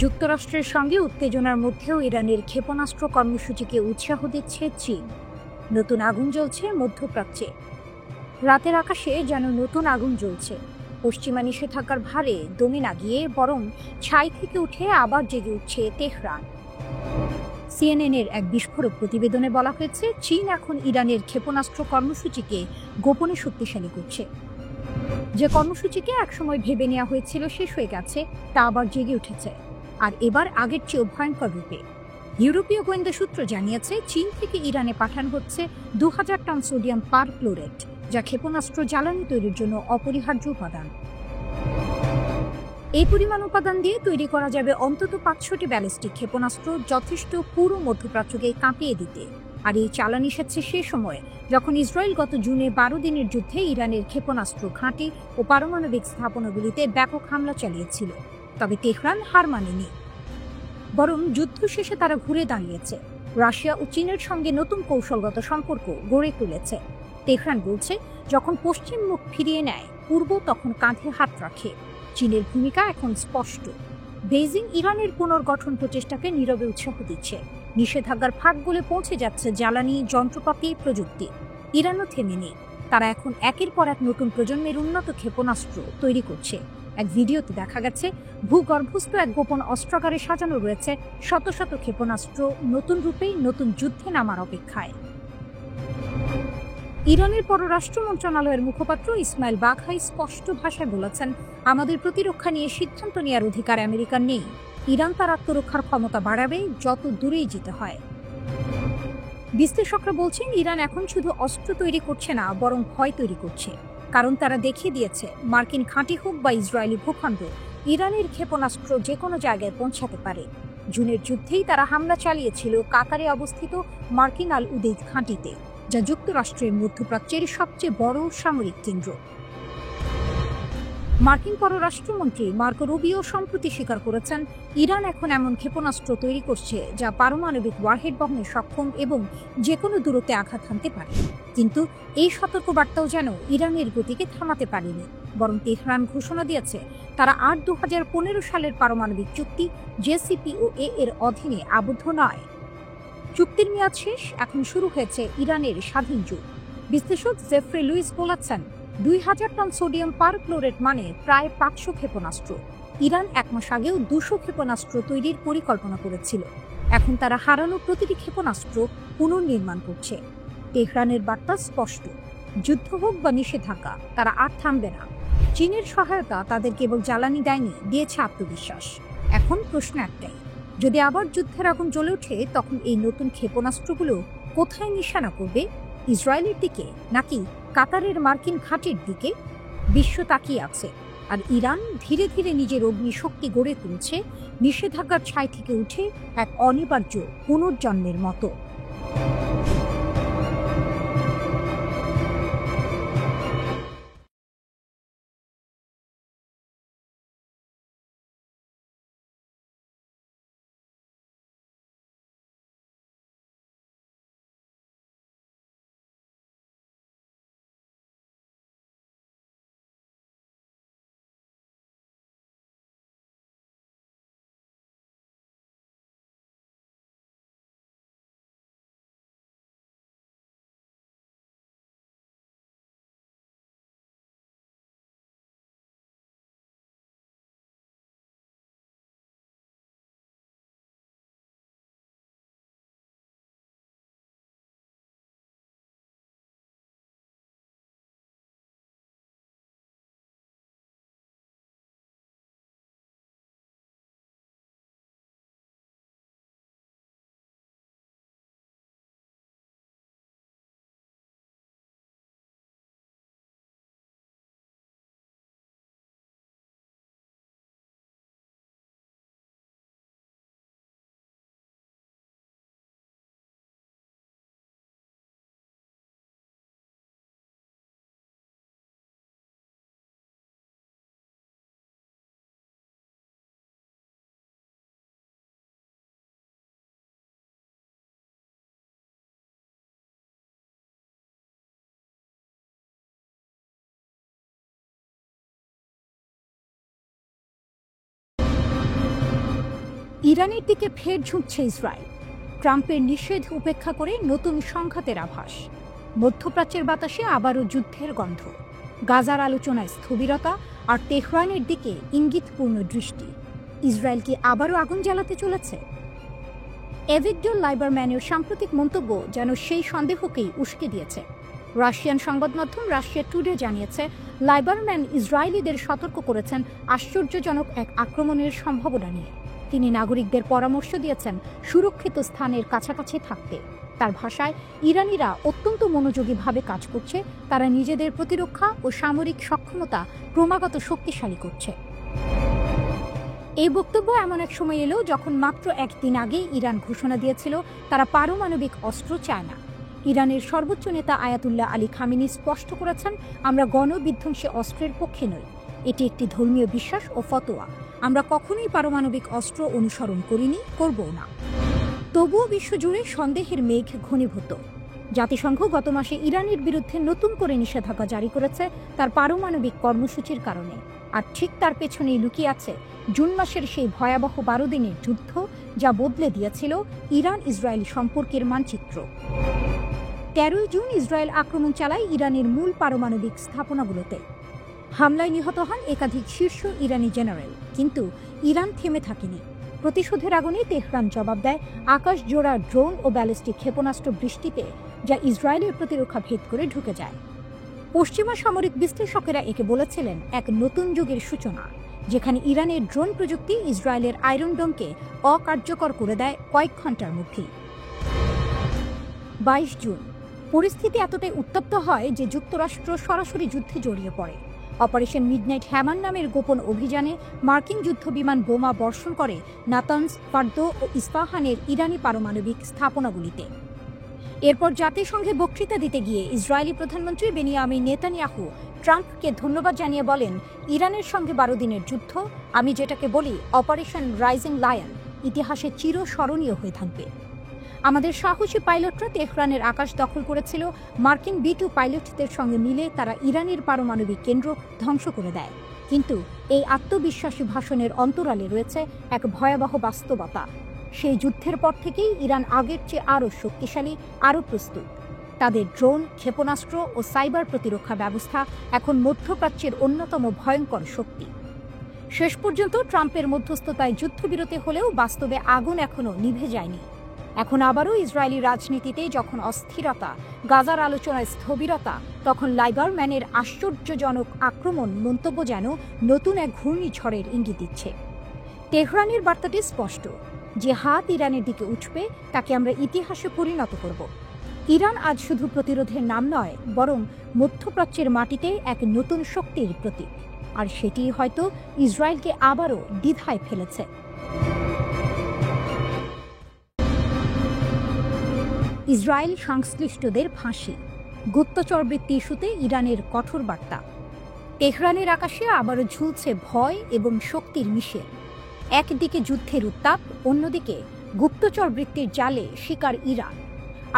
যুক্তরাষ্ট্রের সঙ্গে উত্তেজনার মধ্যেও ইরানের ক্ষেপণাস্ত্র কর্মসূচিকে উৎসাহ দিচ্ছে চীন। নতুন আগুন জ্বলছে মধ্যপ্রাচ্যে। রাতের আকাশে যেন নতুন আগুন জ্বলছে। পশ্চিমা নিষেধাজ্ঞার ভারে দমে না গিয়ে বরং ছাই থেকে উঠে আবার জেগে উঠছে তেহরান। সিএনএনের এক বিস্ফোরক প্রতিবেদনে বলা হয়েছে, চীন এখন ইরানের ক্ষেপণাস্ত্র কর্মসূচিকে গোপনে শক্তিশালী করছে। যে কর্মসূচিকে একসময় ভেবে নেওয়া হয়েছিল শেষ হয়ে গেছে, তা আবার জেগে উঠেছে, আর এবার আগের চেয়েও ভয়ঙ্কর রূপে। ইউরোপীয় গোয়েন্দা সূত্র জানিয়েছে, চীন থেকে ইরানে পাঠানো হচ্ছে 2000 টন সোডিয়াম পারক্লোরেট, যা ক্ষেপণাস্ত্র জ্বালানি তৈরির জন্য অপরিহার্য উপাদান। এই পরিমাণ উপাদান দিয়ে তৈরি করা যাবে অন্তত 500টি ব্যালিস্টিক ক্ষেপণাস্ত্র, যথেষ্ট পুরো মধ্যপ্রাচ্যকে কাঁপিয়ে দিতে। আর এই চালান এসেছে সে সময়ে যখন ইসরায়েল গত জুনে 12 দিনের যুদ্ধে ইরানের ক্ষেপণাস্ত্র ঘাঁটি ও পারমাণবিক স্থাপনাগুলিতে ব্যাপক হামলা চালিয়েছিল। তবে তেহরান হার মানেনি, বরং যুদ্ধ শেষে তারা ঘুরে দাঁড়িয়েছে। রাশিয়া ও চীনের সঙ্গে নতুন কৌশলগত সম্পর্ক গড়ে তুলেছে। তেহরান বলছে, যখন পশ্চিম মুখ ফিরিয়ে নেয়, পূর্ব তখন কাঁধে হাত রাখে। চীনের ভূমিকা এখন স্পষ্ট। বেইজিং ইরানের পুনর্গঠন প্রচেষ্টাকে নীরবে উৎসাহ দিচ্ছে। নিষেধাজ্ঞার ফাঁক গলে পৌঁছে যাচ্ছে জ্বালানি, যন্ত্রপাতি, প্রযুক্তি। ইরানও থেমে নেই। তারা এখন একের পর এক নতুন প্রজন্মের উন্নত ক্ষেপণাস্ত্র তৈরি করছে। এক ভিডিওতে দেখা গেছে, ভূগর্ভস্থ এক গোপন অস্ত্রাগারে সাজানো রয়েছে শত শত ক্ষেপণাস্ত্র, নতুন রূপে নতুন যুদ্ধে নামার অপেক্ষায়। ইরানের পররাষ্ট্র মন্ত্রণালয়ের মুখপাত্র ইসমাইল বাঘাই স্পষ্ট ভাষায় বলেছেন, আমাদের প্রতিরক্ষা নিয়ে সিদ্ধান্ত নেওয়ার অধিকার আমেরিকার নেই। ইরান তার আত্মরক্ষার ক্ষমতা বাড়াবে যত দূরেই যেতে হয়। বিশ্লেষকরা বলছেন, ইরান এখন শুধু অস্ত্র তৈরি করছে না, বরং ভয় তৈরি করছে। কারণ তারা দেখিয়ে দিয়েছে, মার্কিন ঘাঁটি হোক বা ইসরায়েলি ভূখণ্ড, ইরানের ক্ষেপণাস্ত্র যে কোনো জায়গায় পৌঁছাতে পারে। জুনের যুদ্ধেই তারা হামলা চালিয়েছিল কাতারে অবস্থিত মার্কিন আল উদেইদ ঘাঁটিতে, যা যুক্তরাষ্ট্রের মধ্যপ্রাচ্যের সবচেয়ে বড় সামরিক কেন্দ্র। মার্কিন পররাষ্ট্রমন্ত্রী মার্কো রুবিও সম্প্রতি স্বীকার করেছেন, ইরান এখন এমন ক্ষেপণাস্ত্র তৈরি করছে যা পারমাণবিক ওয়ারহেড বহনে সক্ষম এবং যে কোনো দূরত্বে আঘাত হানতে পারে। কিন্তু এই সতর্কবার্তাও যেন ইরানের গতিকে থামাতে পারেনি, বরং তেহরান ঘোষণা দিয়েছে তারা আর 2015 সালের পারমাণবিক চুক্তি JCPOA এর অধীনে আবদ্ধ নয়। চুক্তির মেয়াদ শেষ, এখন শুরু হয়েছে ইরানের স্বাধীন যুগ। বিশ্লেষক জেফ্রি লুইস বলেছেন, 2000 টন সোডিয়াম পারক্লোরেট মানে প্রায় 500 ক্ষেপণাস্ত্র। ইরান 1 মাস আগেও 200 ক্ষেপণাস্ত্র তৈরির পরিকল্পনা করেছিল। এখন তারা হারানো প্রতিটি ক্ষেপণাস্ত্র পুনর্নির্মাণ করছে। তেহরানের বার্তা স্পষ্ট, যুদ্ধ হোক বা নিষেধাজ্ঞা, তারা আর থামবে না। চীনের সহায়তা তাদের কেবল জ্বালানি দেয়নি, দিয়েছে আত্মবিশ্বাস। এখন প্রশ্ন একটাই, যদি আবার যুদ্ধের আগুন জ্বলে ওঠে, তখন এই নতুন ক্ষেপণাস্ত্রগুলো কোথায় নিশানা করবে? ইসরায়েলের দিকে, নাকি কাতারের মার্কিন ঘাঁটির দিকে? বিশ্ব তাকিয়ে আছে, আর ইরান ধীরে ধীরে নিজের অগ্নিশক্তি গড়ে তুলছে, নিষেধাজ্ঞার ছাই থেকে উঠে এক অনিবার্য পুনর্জন্মের মতো। ইরানের দিকে ফের ঝুঁকছে ইসরায়েল। ট্রাম্পের নিষেধ উপেক্ষা করে নতুন সংঘাতের আভাস। মধ্যপ্রাচ্যের বাতাসে আবারও যুদ্ধের গন্ধ। গাজার আলোচনায় স্থবিরতা আর তেহরানের দিকে ইঙ্গিতপূর্ণ দৃষ্টি। ইসরায়েল কি আবারও আগুন জ্বালাতে চলেছে? এভিগডর লাইবারম্যানের সাম্প্রতিক মন্তব্য যেন সেই সন্দেহকেই উস্কে দিয়েছে। রাশিয়ান সংবাদ মাধ্যম রাশিয়া টুডে জানিয়েছে, লাইবারম্যান ইসরায়েলিদের সতর্ক করেছেন আশ্চর্যজনক এক আক্রমণের সম্ভাবনা নিয়ে। তিনি নাগরিকদের পরামর্শ দিয়েছেন সুরক্ষিত স্থানের কাছাকাছি থাকতে। তার ভাষায়, ইরানিরা অত্যন্ত মনোযোগীভাবে কাজ করছে, তারা নিজেদের প্রতিরক্ষা ও সামরিক সক্ষমতা ক্রমাগত শক্তিশালী করছে। এই বক্তব্য এমন এক সময় এলো যখন মাত্র একদিন আগে ইরান ঘোষণা দিয়েছিল তারা পারমাণবিক অস্ত্র চায় না। ইরানের সর্বোচ্চ নেতা আয়াতুল্লাহ আলী খামেনি স্পষ্ট করেছেন, আমরা গণবিধ্বংসী অস্ত্রের পক্ষে নই। এটি একটি ধর্মীয় বিশ্বাস ও ফতোয়া। আমরা কখনোই পারমাণবিক অস্ত্র অনুসরণ করিনি, করবও না। তবুও বিশ্বজুড়ে সন্দেহের মেঘ ঘনীভূত। জাতিসংঘ গত মাসে ইরানের বিরুদ্ধে নতুন করে নিষেধাজ্ঞা জারি করেছে তার পারমাণবিক কর্মসূচির কারণে। আর ঠিক তার পেছনেই লুকিয়ে আছে জুন মাসের সেই ভয়াবহ 12 দিনের যুদ্ধ, যা বদলে দিয়েছিল ইরান ইসরায়েল সম্পর্কের মানচিত্র। 13 জুন ইসরায়েল আক্রমণ চালায় ইরানের মূল পারমাণবিক স্থাপনাগুলোতে। হামলায় নিহত হন একাধিক শীর্ষ ইরানি জেনারেল। কিন্তু ইরান থেমে থাকেনি। প্রতিশোধের আগুনে তেহরান জবাব দেয় আকাশ জোড়া ড্রোন ও ব্যালিস্টিক ক্ষেপণাস্ত্র বৃষ্টিতে, যা ইসরায়েলের প্রতিরক্ষা ভেদ করে ঢুকে যায়। পশ্চিমা সামরিক বিশ্লেষকেরা একে বলেছিলেন এক নতুন যুগের সূচনা, যেখানে ইরানের ড্রোন প্রযুক্তি ইসরায়েলের আয়রন ডোমকে অকার্যকর করে দেয় কয়েক ঘন্টার মধ্যেই। 22 জুন পরিস্থিতি এতটাই উত্তপ্ত হয় যে যুক্তরাষ্ট্র সরাসরি যুদ্ধে জড়িয়ে পড়ে। অপারেশন মিডনাইট হ্যামান নামের গোপন অভিযানে মার্কিন যুদ্ধবিমান বোমা বর্ষণ করে নাতানজ, ফার্দো ও ইস্পাহানের ইরানি পারমাণবিক স্থাপনাগুলিতে। এরপর জাতিসংঘে বক্তৃতা দিতে গিয়ে ইসরায়েলি প্রধানমন্ত্রী বেনিয়ামিন নেতানিয়াহু ট্রাম্পকে ধন্যবাদ জানিয়ে বলেন, ইরানের সঙ্গে 12 দিনের যুদ্ধ, আমি যেটাকে বলি অপারেশন রাইজিং লায়ন, ইতিহাসে চিরস্মরণীয় হয়ে থাকবে। আমাদের সাহসী পাইলটরা তেহরানের আকাশ দখল করেছিল। মার্কিন B-2 পাইলটদের সঙ্গে মিলে তারা ইরানের পারমাণবিক কেন্দ্র ধ্বংস করে দেয়। কিন্তু এই আত্মবিশ্বাসী ভাষণের অন্তরালে রয়েছে এক ভয়াবহ বাস্তবতা। সেই যুদ্ধের পর থেকেই ইরান আগের চেয়ে আরও শক্তিশালী, আরও প্রস্তুত। তাদের ড্রোন, ক্ষেপণাস্ত্র ও সাইবার প্রতিরক্ষা ব্যবস্থা এখন মধ্যপ্রাচ্যের অন্যতম ভয়ঙ্কর শক্তি। শেষ পর্যন্ত ট্রাম্পের মধ্যস্থতায় যুদ্ধবিরতি হলেও বাস্তবে আগুন এখনও নিভে যায়নি। এখন আবারও ইসরায়েলি রাজনীতিতে যখন অস্থিরতা, গাজার আলোচনায় স্থবিরতা, তখন লাইবারম্যানের আশ্চর্যজনক আক্রমণ মন্তব্য যেন নতুন এক ঘূর্ণিঝড়ের ইঙ্গিত দিচ্ছে। তেহরানের বার্তাটি স্পষ্ট, যে হাত ইরানের দিকে উঠবে তাকে আমরা ইতিহাসে পরিণত করব। ইরান আজ শুধু প্রতিরোধের নাম নয়, বরং মধ্যপ্রাচ্যের মাটিতে এক নতুন শক্তির প্রতীক। আর সেটি হয়তো ইসরায়েলকে আবারও দ্বিধায় ফেলেছে। ইসরায়েল সংশ্লিষ্টদের ফাঁসি, গুপ্তচরবৃত্তি ইস্যুতে ইরানের কঠোর বার্তা। তেহরানের আকাশে আবারও ঝুলছে ভয় এবং শক্তির মিশেল। একদিকে যুদ্ধের উত্তাপ, অন্যদিকে গুপ্তচরবৃত্তির জালে শিকার ইরান।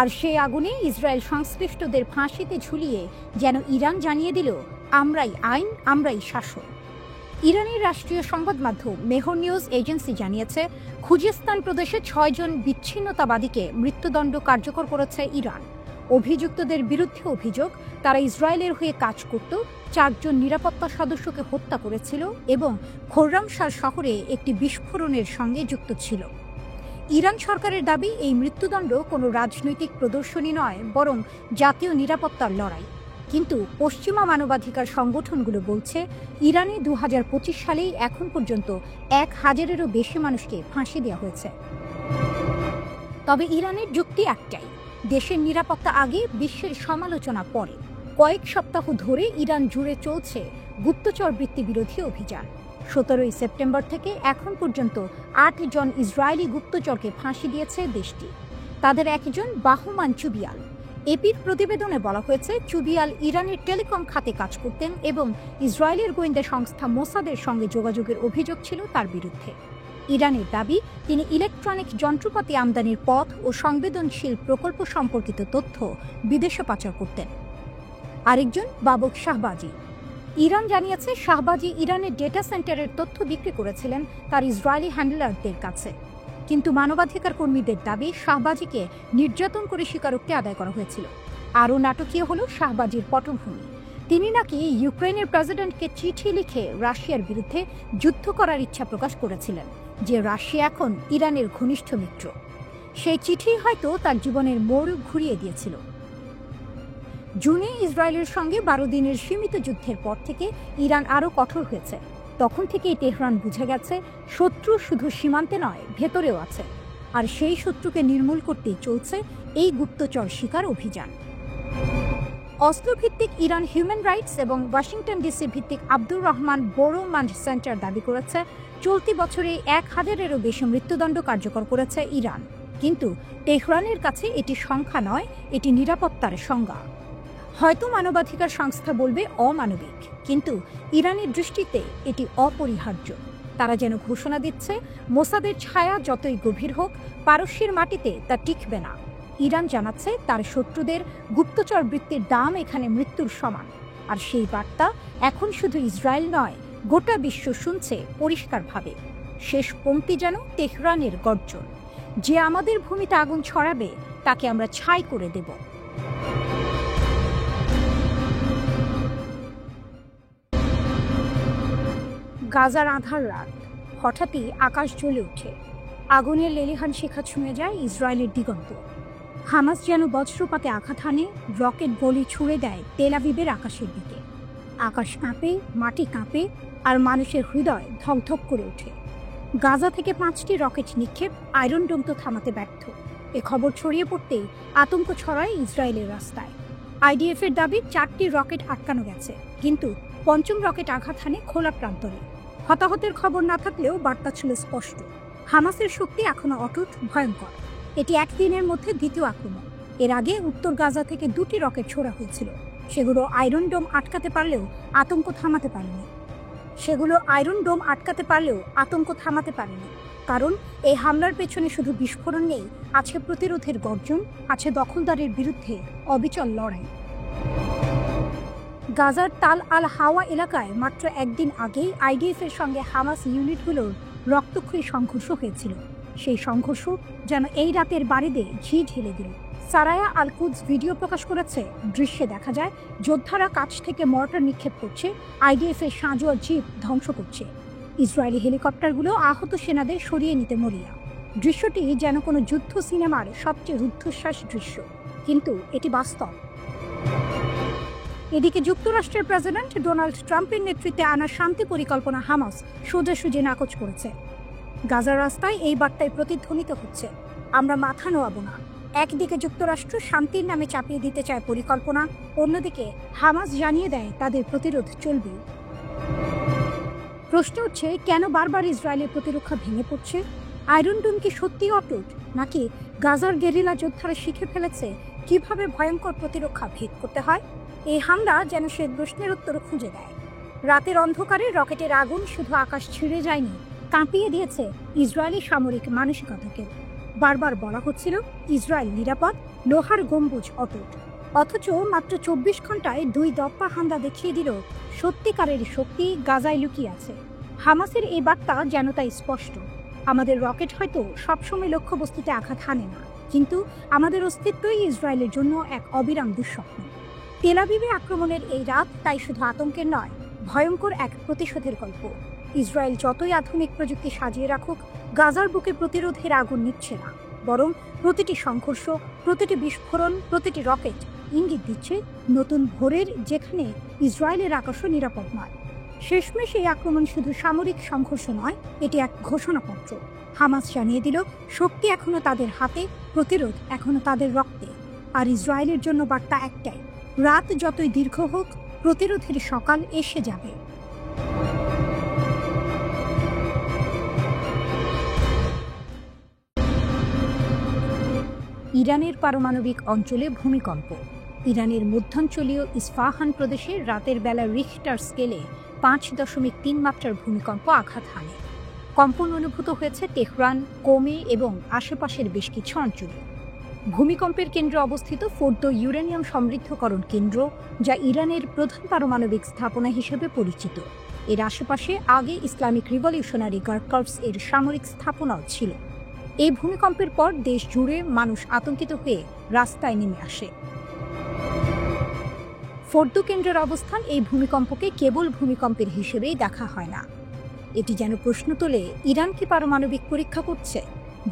আর সেই আগুনে ইসরায়েল সংশ্লিষ্টদের ফাঁসিতে ঝুলিয়ে যেন ইরান জানিয়ে দিল, আমরাই আইন, আমরাই শাসন। ইরানের রাষ্ট্রীয় সংবাদ মাধ্যম মেহর নিউজ এজেন্সি জানিয়েছে, খুজিস্তান প্রদেশে 6 জন বিচ্ছিন্নতাবাদীকে মৃত্যুদণ্ড কার্যকর করেছে ইরান। অভিযুক্তদের বিরুদ্ধে অভিযোগ, তারা ইসরায়েলের হয়ে কাজ করত, 4 জন নিরাপত্তা সদস্যকে হত্যা করেছিল এবং খোররামশাহ শহরে একটি বিস্ফোরণের সঙ্গে যুক্ত ছিল। ইরান সরকারের দাবি, এই মৃত্যুদণ্ড কোনো রাজনৈতিক প্রদর্শনী নয়, বরং জাতীয় নিরাপত্তার লড়াই। কিন্তু পশ্চিমা মানবাধিকার সংগঠনগুলো বলছে, ইরানে 2025 সালেই এখন পর্যন্ত 1000-এরও বেশি মানুষকে ফাঁসি দেওয়া হয়েছে। তবে ইরানের যুক্তি একটাই, দেশের নিরাপত্তা আগে, বিশ্বের সমালোচনা পরে। কয়েক সপ্তাহ ধরে ইরান জুড়ে চলছে গুপ্তচর বৃত্তি বিরোধী অভিযান। 17 সেপ্টেম্বর থেকে এখন পর্যন্ত 8 জন ইসরায়েলি গুপ্তচরকে ফাঁসি দিয়েছে দেশটি। তাদের একজন বাহমান চুবিয়াল। এপির প্রতিবেদনে বলা হয়েছে, চুবিয়াল ইরানের টেলিকম খাতে কাজ করতেন এবং ইসরায়েলের গোয়েন্দা সংস্থা মোসাদের সঙ্গে যোগাযোগের অভিযোগ ছিল তার বিরুদ্ধে। ইরানের দাবি, তিনি ইলেকট্রনিক যন্ত্রপাতি আমদানির পথ ও সংবেদনশীল প্রকল্প সম্পর্কিত তথ্য বিদেশে পাচার করতেন। আরেকজন বাবক শাহবাজি। ইরান জানিয়েছে শাহবাজি ইরানের ডেটা সেন্টারের তথ্য বিক্রি করেছিলেন তার ইসরায়েলি হ্যান্ডলারদের কাছে, কিন্তু মানবাধিকার কর্মীদের দাবি শাহবাজিকে নির্যাতন করে স্বীকারোক্তি আদায় করা হয়েছিল। আরও নাটকীয় হল শাহবাজির পটভূমি। তিনি নাকি ইউক্রেনের প্রেসিডেন্টকে চিঠি লিখে রাশিয়ার বিরুদ্ধে যুদ্ধ করার ইচ্ছা প্রকাশ করেছিলেন, যে রাশিয়া এখন ইরানের ঘনিষ্ঠ মিত্র। সেই চিঠি হয়তো তার জীবনের মোড় ঘুরিয়ে দিয়েছিল। জুনে ইসরায়েলের সঙ্গে 12 দিনের সীমিত যুদ্ধের পর থেকে ইরান আরও কঠোর হয়েছে। তখন থেকেই তেহরান বুঝে গেছে শত্রু শুধু সীমান্তে নয়, ভেতরেও আছে, আর সেই শত্রুকে নির্মূল করতেই চলছে এই গুপ্তচর শিকার অভিযান। অসলো ভিত্তিক ইরান হিউম্যান রাইটস এবং ওয়াশিংটন ডিসি ভিত্তিক আব্দুর রহমান বোরোমান্ড সেন্টার দাবি করেছে চলতি বছরে 1000-এরও বেশি মৃত্যুদণ্ড কার্যকর করেছে ইরান। কিন্তু তেহরানের কাছে এটি সংখ্যা নয়, এটি নিরাপত্তার সংজ্ঞা। হয়তো মানবাধিকার সংস্থা বলবে অমানবিক, কিন্তু ইরানের দৃষ্টিতে এটি অপরিহার্য। তারা যেন ঘোষণা দিচ্ছে মোসাদের ছায়া যতই গভীর হোক, পারস্যের মাটিতে তা টিকবে না। ইরান জানাচ্ছে তার শত্রুদের গুপ্তচর বৃত্তির দাম এখানে মৃত্যুর সমান। আর সেই বার্তা এখন শুধু ইসরায়েল নয়, গোটা বিশ্ব শুনছে পরিষ্কারভাবে। শেষ পংক্তি যেন তেহরানের গর্জন, যে আমাদের ভূমিতে আগুন ছড়াবে তাকে আমরা ছাই করে দেব। গাজার আঁধার রাত, হঠাৎই আকাশ জ্বলে ওঠে। আগুনের লেলিহান শিখা ছুঁয়ে যায় ইসরায়েলের দিগন্ত। হামাস যেন বজ্রপাতে আঘাত হানে, রকেট বলি ছুড়ে দেয় তেল আবিবের আকাশের দিকে। আকাশ কাঁপে, মাটি কাঁপে, আর মানুষের হৃদয় ধকধক করে ওঠে। গাজা থেকে 5টি রকেট নিক্ষেপ আয়রন ডোম তো থামাতে ব্যর্থ। এ খবর ছড়িয়ে পড়তেই আতঙ্ক ছড়ায় ইসরায়েলের রাস্তায়। আইডিএফের দাবি 4টি রকেট আটকানো গেছে, কিন্তু 5ম রকেট আঘাত হানে খোলা প্রান্তরে। হতাহতের খবর না থাকলেও বার্তা ছিল স্পষ্ট, হামাসের শক্তি এখনো অটুট, ভয়ঙ্কর। এটি একদিনের মধ্যে দ্বিতীয় আক্রমণ। এর আগে উত্তর গাজা থেকে 2টি রকেট ছোড়া হয়েছিল। সেগুলো আয়রন ডোম আটকাতে পারলেও আতঙ্ক থামাতে পারেনি। কারণ এই হামলার পেছনে শুধু বিস্ফোরণ নেই, আছে প্রতিরোধের গর্জন, আছে দখলদারের বিরুদ্ধে অবিচল লড়াই। গাজার তাল আল হাওয়া এলাকায় মাত্র একদিন আগেই আইডিএফের সঙ্গে হামাস ইউনিটগুলোর রক্তক্ষয়ী সংঘর্ষ হয়েছিল। সেই সংঘর্ষ যেন এই রাতের বাড়িতে ঘি ঢেলে দিল। সারায়া আল কুদস ভিডিও প্রকাশ করেছে। দৃশ্যে দেখা যায় যোদ্ধারা কাছ থেকে মর্টার নিক্ষেপ করছে, আইডিএফের সাঁজোয়া জিপ ধ্বংস করছে। ইসরায়েলি হেলিকপ্টারগুলো আহত সেনাদের সরিয়ে নিতে মরিয়া। দৃশ্যটি যেন কোনো যুদ্ধ সিনেমার সবচেয়ে রুদ্ধশ্বাস দৃশ্য, কিন্তু এটি বাস্তব। এদিকে যুক্তরাষ্ট্রের প্রেসিডেন্ট ডোনাল্ড ট্রাম্পের নেতৃত্বে আনা শান্তি পরিকল্পনা হামাস সোজাসুজি নাকচ করেছে। গাজার রাস্তায় এই বার্তায় প্রতিধ্বনিত হচ্ছে, আমরা মাথা নোয়াব না। একদিকে যুক্তরাষ্ট্র শান্তির নামে চাপিয়ে দিতে চায় পরিকল্পনা, অন্যদিকে হামাস জানিয়ে দেয় তাদের প্রতিরোধ চলবে। প্রশ্ন হচ্ছে, কেন বারবার ইসরায়েলের প্রতিরক্ষা ভেঙে পড়ছে? আয়রন ডোম কি সত্যিই অটুট, নাকি গাজার গেরিলা যোদ্ধারা শিখে ফেলেছে কিভাবে ভয়ঙ্কর প্রতিরক্ষা ভেদ করতে হয়? এই হামলা যেন সে প্রশ্নের উত্তর খুঁজে দেয়। রাতের অন্ধকারে রকেটের আগুন শুধু আকাশ ছিঁড়ে যায়নি, কাঁপিয়ে দিয়েছে ইসরায়েলি সামরিক মানসিকতাকে। বারবার বলা হচ্ছিল ইসরায়েল নিরাপদ, লোহার গম্বুজ অটুট। অথচ মাত্র 24 ঘন্টায় 2 দপ্পা হামলা দেখিয়ে দিল সত্যিকারের শক্তি গাজায় লুকিয়ে আছে। হামাসের এই বার্তা যেন তাই স্পষ্ট, আমাদের রকেট হয়তো সবসময় লক্ষ্যবস্তুতে আঘাত হানে না, কিন্তু আমাদের অস্তিত্বই ইসরায়েলের জন্য এক অবিরাম দুঃস্বপ্ন। তেল আবিবে আক্রমণের এই রাত তাই শুধু আতঙ্কের নয়, ভয়ঙ্কর এক প্রতিশোধের গল্প। ইসরায়েল যতই আধুনিক প্রযুক্তি সাজিয়ে রাখুক, গাজার বুকে প্রতিরোধের আগুন নিচ্ছে না, বরং প্রতিটি সংঘর্ষ, প্রতিটি বিস্ফোরণ, প্রতিটি রকেট ইঙ্গিত দিচ্ছে নতুন ভোরের, যেখানে ইসরায়েলের আকাশও নিরাপদ নয়। শেষমেশ এই আক্রমণ শুধু সামরিক সংঘর্ষ নয়, এটি এক ঘোষণাপত্র। হামাস জানিয়ে দিল শক্তি এখনো তাদের হাতে, প্রতিরোধ এখনো তাদের রক্তে। আর ইসরায়েলের জন্য বার্তা একটাই, রাত যতই দীর্ঘ হোক, প্রতিরোধের সকাল এসে যাবে। ইরানের পারমাণবিক অঞ্চলে ভূমিকম্প। ইরানের মধ্যাঞ্চলীয় ইস্পাহান প্রদেশে রাতের বেলা রিখটার স্কেলে 5.3 মাত্রার ভূমিকম্প আঘাত হানে। কম্পন অনুভূত হয়েছে তেহরান, কোমে এবং আশেপাশের বেশ কিছু অঞ্চলে। ভূমিকম্পের কেন্দ্রে অবস্থিত ফোর্দো ইউরেনিয়াম সমৃদ্ধকরণ কেন্দ্র, যা ইরানের প্রধান পারমাণবিক স্থাপনা হিসেবে পরিচিত। এর আশেপাশে আগে ইসলামিক রিভলিউশনারি গার্ড কর্পস এর সামরিক স্থাপনাও ছিল। এই ভূমিকম্পের পর দেশ জুড়ে মানুষ আতঙ্কিত হয়ে রাস্তায় নেমে আসে। ফোর্দো কেন্দ্রের অবস্থান এই ভূমিকম্পকে কেবল ভূমিকম্পের হিসেবেই দেখা হয় না। এটি যেন প্রশ্ন তোলে, ইরান কি পারমাণবিক পরীক্ষা করছে?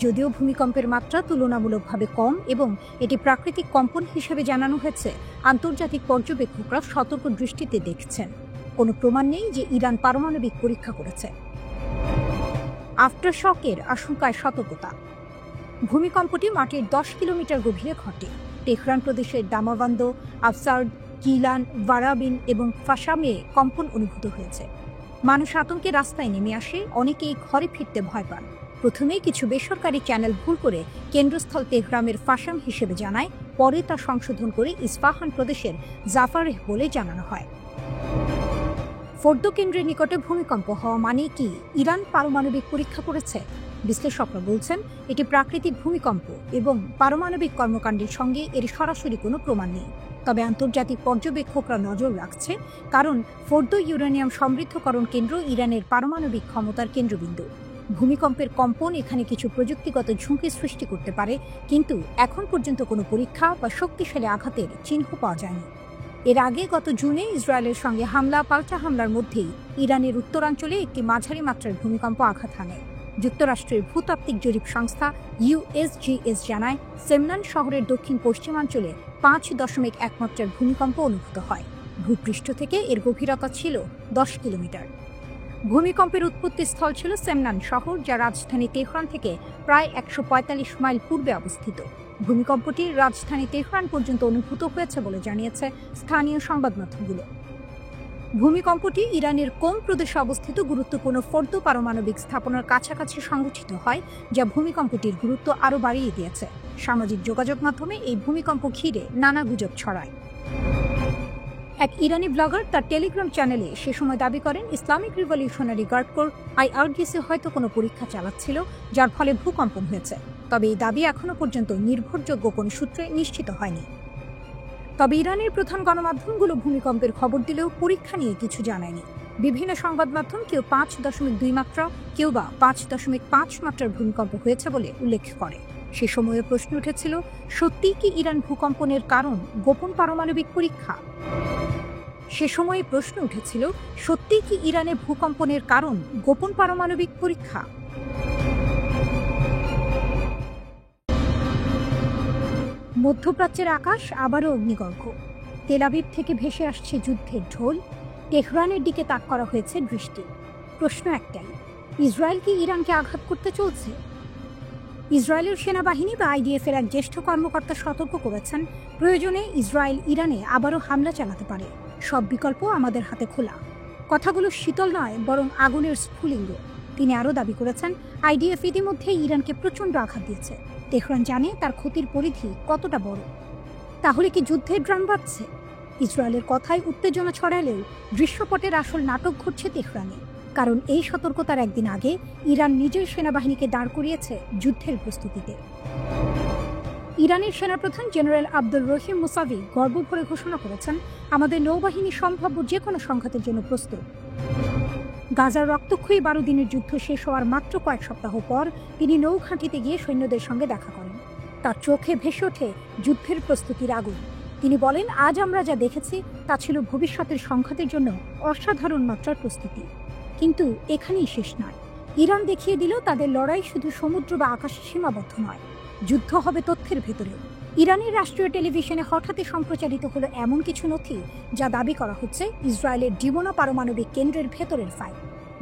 যদিও ভূমিকম্পের মাত্রা তুলনামূলকভাবে কম এবং এটি প্রাকৃতিক কম্পন হিসেবে জানানো হয়েছে, আন্তর্জাতিক পর্যবেক্ষকরা সতর্ক দৃষ্টিতে দেখছেন। কোনো প্রমাণ নেই যে ইরান পারমাণবিক পরীক্ষা করেছে। আফটারশকের আশঙ্কায় সতর্কতা। ভূমিকম্পটি মাটির 10 কিলোমিটার গভীরে ঘটে। তেহরান প্রদেশের দামাবান্দ, আফসার্ড, কিলান, ভারাবিন এবং ফাশামে কম্পন অনুভূত হয়েছে। মানুষ আতঙ্কে রাস্তায় নেমে আসে, অনেকেই ঘরে ফিরতে ভয় পান। প্রথমে কিছু বেসরকারি চ্যানেল ভুল করে কেন্দ্রস্থল তেহরানের ফাশাম হিসেবে জানায়, পরে তা সংশোধন করে ইস্পাহান প্রদেশের জাফারেহ বলে জানানো হয়। ফোর্দো কেন্দ্রের নিকটে ভূমিকম্প হওয়া মানে কি ইরান পারমাণবিক পরীক্ষা করেছে? বিশ্লেষকরা বলছেন, এটি প্রাকৃতিক ভূমিকম্প এবং পারমাণবিক কর্মকাণ্ডের সঙ্গে এর সরাসরি কোনো প্রমাণ নেই। তবে আন্তর্জাতিক পর্যবেক্ষকরা নজর রাখছে, কারণ ফোর্দো ইউরেনিয়াম সমৃদ্ধকরণ কেন্দ্র ইরানের পারমাণবিক ক্ষমতার কেন্দ্রবিন্দু। ভূমিকম্পের কম্পন এখানে কিছু প্রযুক্তিগত ঝুঁকি সৃষ্টি করতে পারে, কিন্তু এখন পর্যন্ত কোনো পরীক্ষা বা শক্তিশালী আঘাতের চিহ্ন পাওয়া যায়নি। এর আগে গত জুনে ইসরায়েলের সঙ্গে পাল্টা হামলার মধ্যেই ইরানের উত্তরাঞ্চলে একটি মাঝারি মাত্রার ভূমিকম্প আঘাত হানে। যুক্তরাষ্ট্রের ভূতাত্ত্বিক জরিপ সংস্থা USGS জানায়, সেমনান শহরের দক্ষিণ পশ্চিমাঞ্চলে 5.1 মাত্রার ভূমিকম্প অনুভূত হয়। ভূপৃষ্ঠ থেকে এর গভীরতা ছিল 10 কিলোমিটার। ভূমিকম্পের উৎপত্তি স্থল ছিল সেমনান শহর, যা রাজধানী তেহরান থেকে প্রায় 145 মাইল পূর্বে অবস্থিত। ভূমিকম্পটি রাজধানী তেহরান পর্যন্ত অনুভূত হয়েছে বলে জানিয়েছে স্থানীয় সংবাদ মাধ্যমগুলো। ভূমিকম্পটি ইরানের কোন প্রদেশে অবস্থিত গুরুত্বপূর্ণ ফোর্দো পারমাণবিক স্থাপনার কাছাকাছি সংঘটিত হয়, যা ভূমিকম্পটির গুরুত্ব আরও বাড়িয়ে দিয়েছে। সামাজিক যোগাযোগ মাধ্যমে এই ভূমিকম্প ঘিরে নানা গুজব ছড়ায়। এক ইরানি ব্লগার তার টেলিগ্রাম চ্যানেলে সে সময় দাবি করেন, Islamic Revolutionary Guard Corps IRGC হয়তো কোনো পরীক্ষা চালাচ্ছিল, যার ফলে ভূকম্পন হয়েছে। তবে এই দাবি এখনো পর্যন্ত নির্ভরযোগ্য কোনো সূত্রে নিশ্চিত হয়নি। তবে ইরানের প্রধান গণমাধ্যমগুলো ভূমিকম্পের খবর দিলেও পরীক্ষা নিয়ে কিছু জানায়নি। বিভিন্ন সংবাদ মাধ্যম কেউ 5.2 মাত্রা, কেউ বা 5.5 মাত্রার ভূমিকম্প হয়েছে বলে উল্লেখ করে। সে সময়ে প্রশ্ন উঠেছিল, সত্যিই কি ইরান ভূকম্পনের কারণ গোপন পারমাণবিক পরীক্ষা? সে সময়ে প্রশ্ন উঠেছিল, সত্যিই কি ইরানে ভূকম্পনের কারণ গোপন পারমাণবিক পরীক্ষা? মধ্যপ্রাচ্যের আকাশ আবারও অগ্নিগর্ভ। তেল আবিব থেকে ভেসে আসছে যুদ্ধের ঢোল। তেহরানের দিকে তাক করা হয়েছে দৃষ্টি। প্রশ্ন একটাই, ইসরায়েল কি ইরানকে আঘাত করতে চলছে? ইসরায়েলের সেনাবাহিনী বা IDF এর এক জ্যেষ্ঠ কর্মকর্তা সতর্ক করেছেন, প্রয়োজনে ইসরায়েল ইরানে আবারও হামলা চালাতে পারে। সব বিকল্প আমাদের হাতে খোলা। কথাগুলো শীতল নয়, বরং আগুনের স্ফুলিঙ্গ। তিনি আরও দাবি করেছেন, IDF ইতিমধ্যে ইরানকে প্রচণ্ড আঘাত দিয়েছে। তেহরান জানে তার ক্ষতির পরিধি কতটা বড়। তাহলে কি যুদ্ধের ড্রাম বাজছে? ইসরায়েলের কথায় উত্তেজনা ছড়ালেও দৃশ্যপটের আসল নাটক ঘটছে তেহরানে। কারণ এই সতর্কতার একদিন আগে ইরান নিজের সেনাবাহিনীকে দাঁড় করিয়েছে যুদ্ধের প্রস্তুতিতে। ইরানের সেনাপ্রধান জেনারেল আব্দুল রহিম মুসাভি গর্ব ভরে ঘোষণা করেছেন, আমাদের নৌবাহিনী সম্ভাব্য যে কোনো সংঘাতের জন্য প্রস্তুত। গাজার রক্তক্ষয়ী 12 দিনের যুদ্ধ শেষ হওয়ার মাত্র কয়েক সপ্তাহ পর তিনি নৌঘাঁটিতে গিয়ে সৈন্যদের সঙ্গে দেখা করেন। তার চোখে ভেসে ওঠে যুদ্ধের প্রস্তুতির আগুন। তিনি বলেন, আজ আমরা যা দেখেছি তা ছিল ভবিষ্যতের সংঘাতের জন্য অসাধারণ মাত্রার প্রস্তুতি। কিন্তু এখানেই শেষ নয়। ইরান দেখিয়ে দিল তাদের লড়াই শুধু সমুদ্র বা আকাশে সীমাবদ্ধ নয়, যুদ্ধ হবে তথ্যের ভেতরেও। ইরানের রাষ্ট্রীয় টেলিভিশনে হঠাৎই সম্প্রচারিত হলো এমন কিছু নথি যা দাবি করা হচ্ছে ইসরায়েলের ডিমোনা পারমাণবিক কেন্দ্রের ভেতরের ফাইল।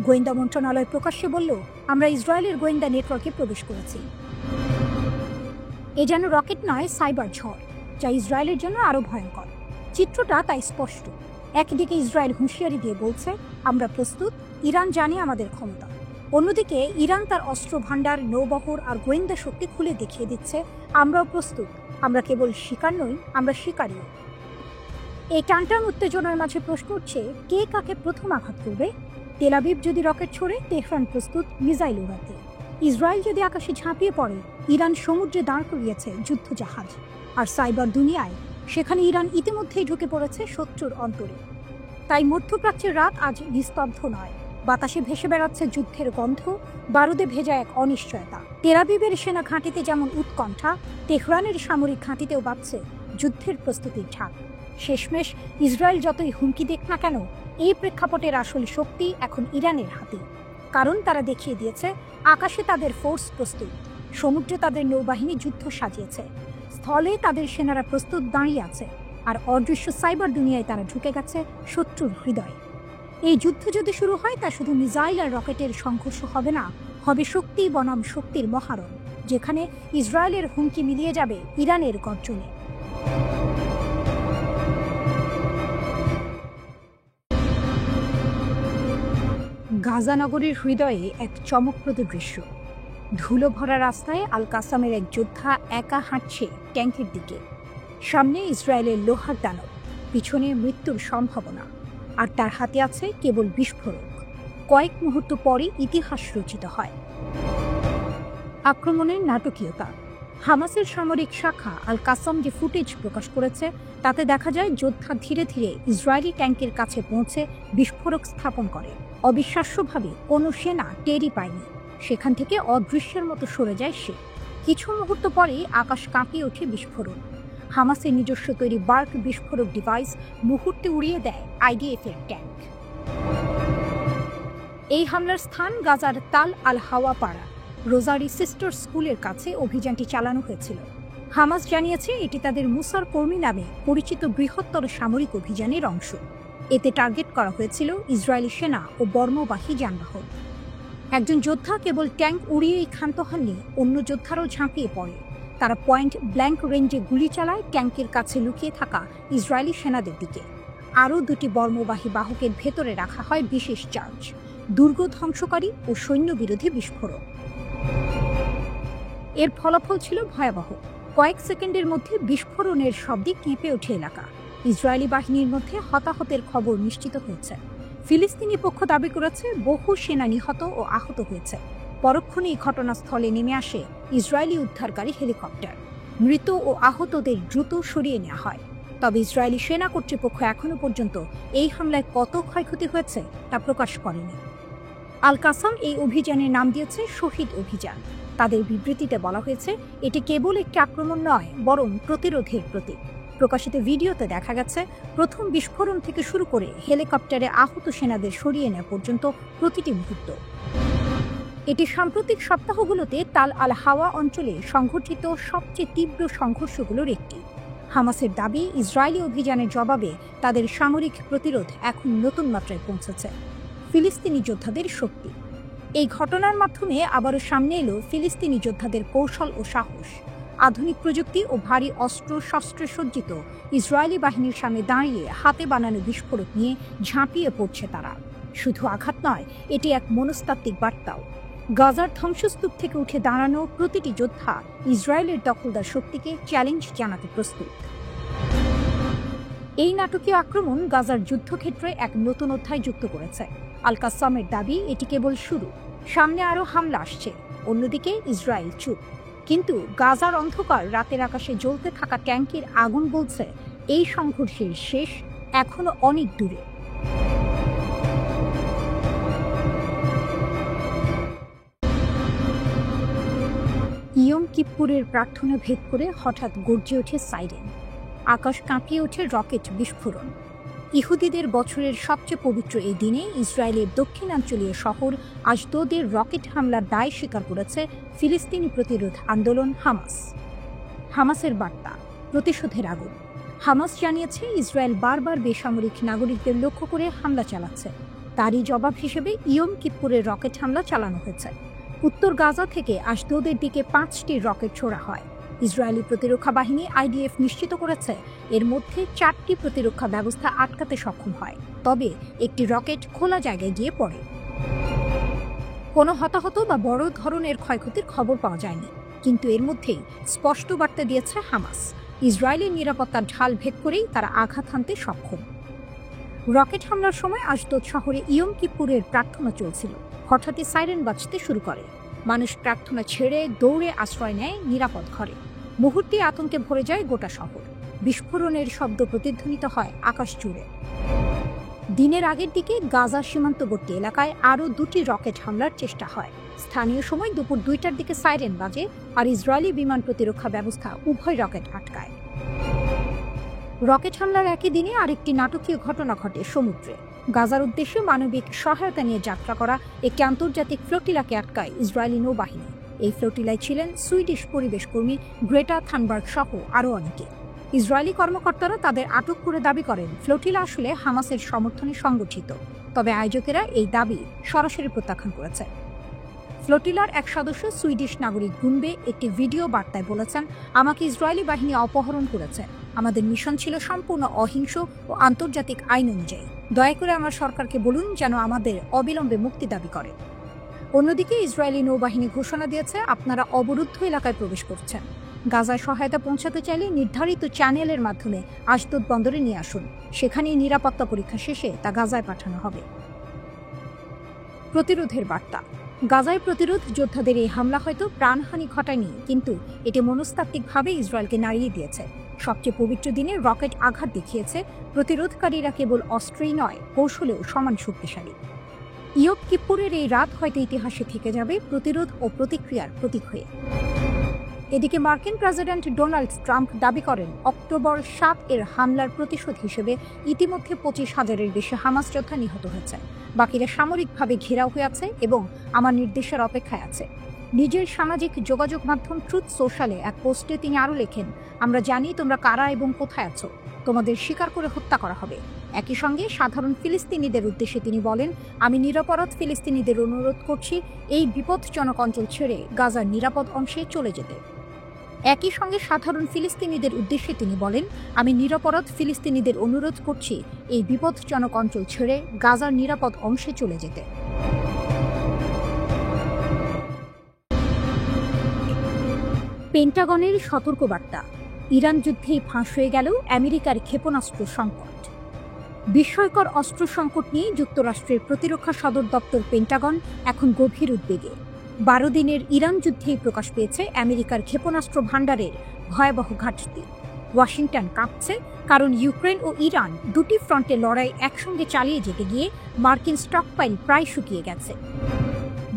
গোয়েন্দা মন্ত্রণালয় প্রকাশ্যে বলল, আমরা ইসরায়েলের গোয়েন্দা নেটওয়ার্কে প্রবেশ করেছি। এ যেন রকেট নয়, সাইবার ঝড়, যা ইসরায়েলের জন্য আরও ভয়ঙ্কর। চিত্রটা তাই স্পষ্ট। একদিকে ইসরায়েল হুঁশিয়ারি দিয়ে বলছে, আমরা প্রস্তুত, ইরান জানে আমাদের ক্ষমতা। অন্যদিকে ইরান তার অস্ত্র ভাণ্ডার, নৌবহর আর গোয়েন্দা শক্তি খুলে দেখিয়ে দিচ্ছে, আমরাও প্রস্তুত। আমরা কেবল শিকার নই, আমরা শিকারীও। এই টানটান উত্তেজনার মাঝে প্রশ্ন উঠছে, কে কাকে প্রথম আঘাত করবে? তেল আবিব যদি রকেট ছোড়ে, তেহরান প্রস্তুত মিসাইল উড়াতে। ইসরায়েল যদি আকাশে ঝাঁপিয়ে পড়ে, ইরান সমুদ্রে দাঁড় করিয়েছে যুদ্ধজাহাজ। আর সাইবার দুনিয়ায় সেখানে ইরান ইতিমধ্যেই ঢুকে পড়েছে শত্রুর অন্তরে। তাই মধ্যপ্রাচ্যের রাত আজ নিস্তব্ধ নয়। বাতাসে ভেসে বেড়াচ্ছে যুদ্ধের গন্ধ, বারুদে ভেজা এক অনিশ্চয়তা। তেল আবিবের সেনা ঘাঁটিতে যেমন উৎকণ্ঠা, তেহরানের সামরিক ঘাঁটিতেও বাজছে যুদ্ধের প্রস্তুতির ঝাঁক। শেষমেশ ইসরায়েল যতই হুমকি দেখ না কেন, এই প্রেক্ষাপটের আসল শক্তি এখন ইরানের হাতে। কারণ তারা দেখিয়ে দিয়েছে আকাশে তাদের ফোর্স প্রস্তুত, সমুদ্রে তাদের নৌবাহিনী যুদ্ধ সাজিয়েছে, স্থলে তাদের সেনারা প্রস্তুত দাঁড়িয়ে আছে, আর অদৃশ্য সাইবার দুনিয়ায় তারা ঢুকে গেছে শত্রুর হৃদয়ে। এই যুদ্ধ যদি শুরু হয়, তা শুধু মিসাইল আর রকেটের সংঘর্ষ হবে না, হবে শক্তি বনাম শক্তির মহারণ, যেখানে ইসরায়েলের হুমকি মিলিয়ে যাবে ইরানের গর্জনে। গাজা নগরীর হৃদয়ে এক চমকপ্রদ দৃশ্য। ধুলো ভরা রাস্তায় আল কাসামের এক যোদ্ধা একা হাঁটছে ট্যাঙ্কের দিকে। সামনে ইসরায়েলের লোহার দানব, পিছনে মৃত্যুর সম্ভাবনা, আর তার হাতে আছে কেবল বিস্ফোরক। কয়েক মুহূর্ত পরই ইতিহাস রচিত হয়। আক্রমণের নাটকীয়তা। হামাসের সামরিক শাখা আল কাসাম যে ফুটেজ প্রকাশ করেছে, তাতে দেখা যায় যোদ্ধা ধীরে ধীরে ইসরায়েলি ট্যাঙ্কের কাছে পৌঁছে বিস্ফোরক স্থাপন করে। অবিশ্বাস্যভাবে কোনো সেনা টেরই পায়নি। সেখান থেকে অদৃশ্যের মতো সরে যায় সে। কিছু মুহূর্ত পরেই আকাশ কাঁপিয়ে ওঠে বিস্ফোরণ। হামাসের নিজস্ব তৈরি বার্ক বিস্ফোরক ডিভাইস মুহূর্তে উড়িয়ে দেয় আইডিএফ-এর ট্যাঙ্ক। এই হামলার স্থান গাজার তাল আল হাওয়া পাড়া রোজারি সিস্টার স্কুলের কাছে অভিযানটি চালানো হয়েছিল। হামাস জানিয়েছে এটি তাদের মুসার কর্মী নামে পরিচিত বৃহত্তর সামরিক অভিযানের অংশ। এতে টার্গেট করা হয়েছিল ইসরায়েলি সেনা ও বর্মবাহী যানবাহন। একজন যোদ্ধা কেবল ট্যাঙ্ক উড়িয়েই ক্ষান্ত হননি, অন্য যোদ্ধারাও ঝাঁপিয়ে পড়ে। তারা পয়েন্ট ব্ল্যাঙ্ক রেঞ্জে গুলি চালায় ট্যাঙ্কের কাছে লুকিয়ে থাকা ইসরায়েলি সেনাদের দিকে। আরও দুটি বর্মবাহী বাহকের ভেতরে রাখা হয় বিশেষ চার্জ, দুর্গ ধ্বংসকারী ও সৈন্য বিরোধী বিস্ফোরক। এর ফলাফল ছিল ভয়াবহ। কয়েক সেকেন্ডের মধ্যে বিস্ফোরণের শব্দে কেঁপে ওঠে এলাকা। ইসরায়েলি বাহিনীর মধ্যে হতাহতের খবর নিশ্চিত হয়েছে। ফিলিস্তিনি পক্ষ দাবি করেছে বহু সেনা নিহত ও আহত হয়েছে। পরক্ষণেই ঘটনাস্থলে নেমে আসে ইসরায়েলি উদ্ধারকারী হেলিকপ্টার। মৃত ও আহতদের দ্রুত সরিয়ে নেওয়া হয়। তবে ইসরায়েলি সেনা কর্তৃপক্ষ এখনো পর্যন্ত এই হামলায় কত ক্ষয়ক্ষতি হয়েছে তা প্রকাশ করেনি। আল কাসাম এই অভিযানের নাম দিয়েছে শহীদ অভিযান। তাদের বিবৃতিতে বলা হয়েছে এটি কেবল একটি আক্রমণ নয়, বরং প্রতিরোধের প্রতীক। প্রকাশিত ভিডিওতে দেখা গেছে প্রথম বিস্ফোরণ থেকে শুরু করে হেলিকপ্টারে আহত সেনাদের সরিয়ে নেওয়া পর্যন্ত প্রতিটি মুহূর্ত। এটি সাম্প্রতিক সপ্তাহগুলোতে তাল আল হাওয়া অঞ্চলে সংঘটিত সবচেয়ে তীব্র সংঘর্ষগুলোর একটি। হামাসের দাবি, ইসরায়েলি অভিযানের জবাবে তাদের সামরিক প্রতিরোধ এখন নতুন মাত্রায় পৌঁছেছে। ফিলিস্তিনি যোদ্ধাদের শক্তি। এই ঘটনার মাধ্যমে আবারও সামনে এলো ফিলিস্তিনি যোদ্ধাদের কৌশল ও সাহস। আধুনিক প্রযুক্তি ও ভারী অস্ত্র শস্ত্রে সজ্জিত ইসরায়েলি বাহিনীর সামনে দাঁড়িয়ে হাতে বানানো বিস্ফোরক নিয়ে ঝাঁপিয়ে পড়ছে তারা। শুধু আঘাত নয়, এটি এক মনস্তাত্ত্বিক বার্তাও। গাজার ধ্বংসস্তূপ থেকে উঠে দাঁড়ানো প্রতিটি যোদ্ধা ইসরায়েলের দখলদার শক্তিকে চ্যালেঞ্জ জানাতে প্রস্তুত। এই নাটকীয় আক্রমণ গাজার যুদ্ধক্ষেত্রে এক নতুন অধ্যায় যুক্ত করেছে। আল কাসামের দাবি এটি কেবল শুরু, সামনে আরও হামলা আসছে। অন্যদিকে ইসরায়েল চুপ, কিন্তু গাজার অন্ধকার রাতের আকাশে জ্বলতে থাকা ট্যাঙ্কের আগুন বলছে এই সংঘর্ষের শেষ এখনো অনেক দূরে। ইয়ম কিপ্পুরের প্রার্থনা ভেদ করে হঠাৎ গর্জে ওঠে সাইরেন। আকাশ কাঁপিয়ে ওঠে রকেট বিস্ফোরণ। ইহুদিদের বছরের সবচেয়ে পবিত্র এই দিনে ইসরায়েলের দক্ষিণাঞ্চলীয় শহর আশদোদের রকেট হামলার দায় স্বীকার করেছে ফিলিস্তিনি প্রতিরোধ আন্দোলন হামাস। হামাসের বার্তা, প্রতিশোধের আগুন। হামাস জানিয়েছে ইসরায়েল বারবার বেসামরিক নাগরিকদের লক্ষ্য করে হামলা চালাচ্ছে। তারই জবাব হিসেবে ইয়ম কিপ্পুরের রকেট হামলা চালানো হয়েছে। উত্তর গাজা থেকে আশদোদের দিকে 5টি রকেট ছোড়া হয়। ইসরায়েলি প্রতিরক্ষা বাহিনী আইডিএফ নিশ্চিত করেছে এর মধ্যে 4টি প্রতিরক্ষা ব্যবস্থা আটকাতে সক্ষম হয়, তবে একটি রকেট খোলা জায়গায় গিয়ে পড়ে। কোনো হতাহত বা বড় ধরনের ক্ষয়ক্ষতির খবর পাওয়া যায়নি, কিন্তু এর মধ্যেই স্পষ্ট বার্তা দিয়েছে হামাস, ইসরায়েলের নিরাপত্তার ঢাল ভেদ করেই তারা আঘাত হানতে সক্ষম। রকেট হামলার সময় আশদোদ শহরে ইয়ম কিপ্পুরের প্রার্থনা চলছিল। হঠাৎই সাইরেন বাজতে শুরু করে। মানুষ প্রার্থনা ছেড়ে দৌড়ে আশ্রয় নেয় নিরাপদ ঘরে। মুহূর্তে আতঙ্কে ভরে যায় গোটা শহর। বিস্ফোরণের শব্দ প্রতিধ্বনিত হয় আকাশ জুড়ে। দিনের আগের দিকে গাজা সীমান্তবর্তী এলাকায় আরও 2টি রকেট হামলার চেষ্টা হয়। স্থানীয় সময় দুপুর 2টার দিকে সাইরেন বাজে, আর ইসরায়েলি বিমান প্রতিরক্ষা ব্যবস্থা উভয় রকেট আটকায়। রকেট হামলার একই দিনে আরেকটি নাটকীয় ঘটনা ঘটে সমুদ্রে। গাজার উদ্দেশ্যে মানবিক সহায়তা নিয়ে যাত্রা করা একটি আন্তর্জাতিক ফ্লোটিলাকে আটকায় ইসরায়েলি নৌবাহিনী। এই ফ্লোটিলায় ছিলেন সুইডিশ পরিবেশ কর্মী গ্রেটা থানবার্গ সহ আরও অনেকে। ইসরায়েলি কর্মকর্তারা তাদের আটক করে দাবি করেন ফ্লোটিলা আসলে হামাসের সমর্থনে সংগঠিত, তবে আয়োজকেরা এই দাবি সরাসরি প্রত্যাখ্যান করেছে। ফ্লোটিলার এক সদস্য সুইডিশ নাগরিক গুনবে একটি ভিডিও বার্তায় বলেছেন, আমাকে ইসরায়েলি বাহিনী অপহরণ করেছে। আমাদের মিশন ছিল সম্পূর্ণ অহিংস ও আন্তর্জাতিক আইন অনুযায়ী। দয়া করে আমার সরকারকে বলুন যেন আমাদের অবিলম্বে মুক্তি দাবি করে। অন্যদিকে ইসরায়েলি নৌবাহিনী ঘোষণা দিয়েছে, আপনারা অবরুদ্ধ এলাকায় প্রবেশ করছেন। গাজায় সহায়তা পৌঁছাতে চাইলে নির্ধারিত চ্যানেলের মাধ্যমে আশদোদ বন্দরে নিয়ে আসুন। সেখানেই নিরাপত্তা পরীক্ষা শেষে তা গাজায় পাঠানো হবে। প্রতিরোধের বার্তা। গাজায় প্রতিরোধ যোদ্ধাদের এই হামলা হয়তো প্রাণহানি ঘটায়নি, কিন্তু এটি মনস্তাত্ত্বিকভাবে ইসরায়েলকে নাড়িয়ে দিয়েছে। সবচেয়ে পবিত্র দিনে রকেট আঘাত দেখিয়েছে প্রতিরোধকারীরা কেবল অস্ত্রেই নয়, কৌশলেও সমান শক্তিশালী। ইয়ম কিপ্পুরের এই রাত হয়তো ইতিহাসে থেকে যাবে প্রতিরোধ ও প্রতিক্রিয়ার প্রতীক হয়ে। এদিকে মার্কিন প্রেসিডেন্ট ডোনাল্ড ট্রাম্প দাবি করেন, অক্টোবর 7 এর হামলার প্রতিশোধ হিসেবে ইতিমধ্যে 25,000-এর বেশি হামাস যোদ্ধা নিহত হয়েছে। বাকিরা সামরিকভাবে ঘেরাও হয়ে আছে এবং আমার নির্দেশের অপেক্ষায় আছে। নিজের সামাজিক যোগাযোগ মাধ্যম ট্রুথ সোশ্যালে এক পোস্টে তিনি আরও লেখেন, আমরা জানি তোমরা কারা এবং কোথায় আছো। তোমাদের শিকার করে হত্যা করা হবে। একই সঙ্গে সাধারণ ফিলিস্তিনিদের উদ্দেশ্যে তিনি বলেন, আমি নিরপরাধ ফিলিস্তিনিদের অনুরোধ করছি এই বিপজ্জনক অঞ্চল ছেড়ে গাজার নিরাপদ অংশে চলে যেতে। একই সঙ্গে সাধারণ ফিলিস্তিনিদের উদ্দেশ্যে তিনি বলেন, আমি নিরপরাধ ফিলিস্তিনিদের অনুরোধ করছি এই বিপজ্জনক অঞ্চল ছেড়ে গাজার নিরাপদ অংশে চলে যেতে। পেন্টাগনের সতর্কবার্তা। ইরান যুদ্ধেই ফাঁস হয়ে গেল আমেরিকার ক্ষেপণাস্ত্র সংকট। বিস্ময়কর অস্ত্র সংকট নিয়ে যুক্তরাষ্ট্রের প্রতিরক্ষা সদর দপ্তর পেন্টাগন এখন গভীর উদ্বেগে। 12 দিনের ইরান যুদ্ধেই প্রকাশ পেয়েছে আমেরিকার ক্ষেপণাস্ত্র ভাণ্ডারের ভয়াবহ ঘাটতি। ওয়াশিংটন কাঁপছে, কারণ ইউক্রেন ও ইরান দুটি ফ্রন্টে লড়াই একসঙ্গে চালিয়ে যেতে গিয়ে মার্কিন স্টকপাইল প্রায় শুকিয়ে গেছে।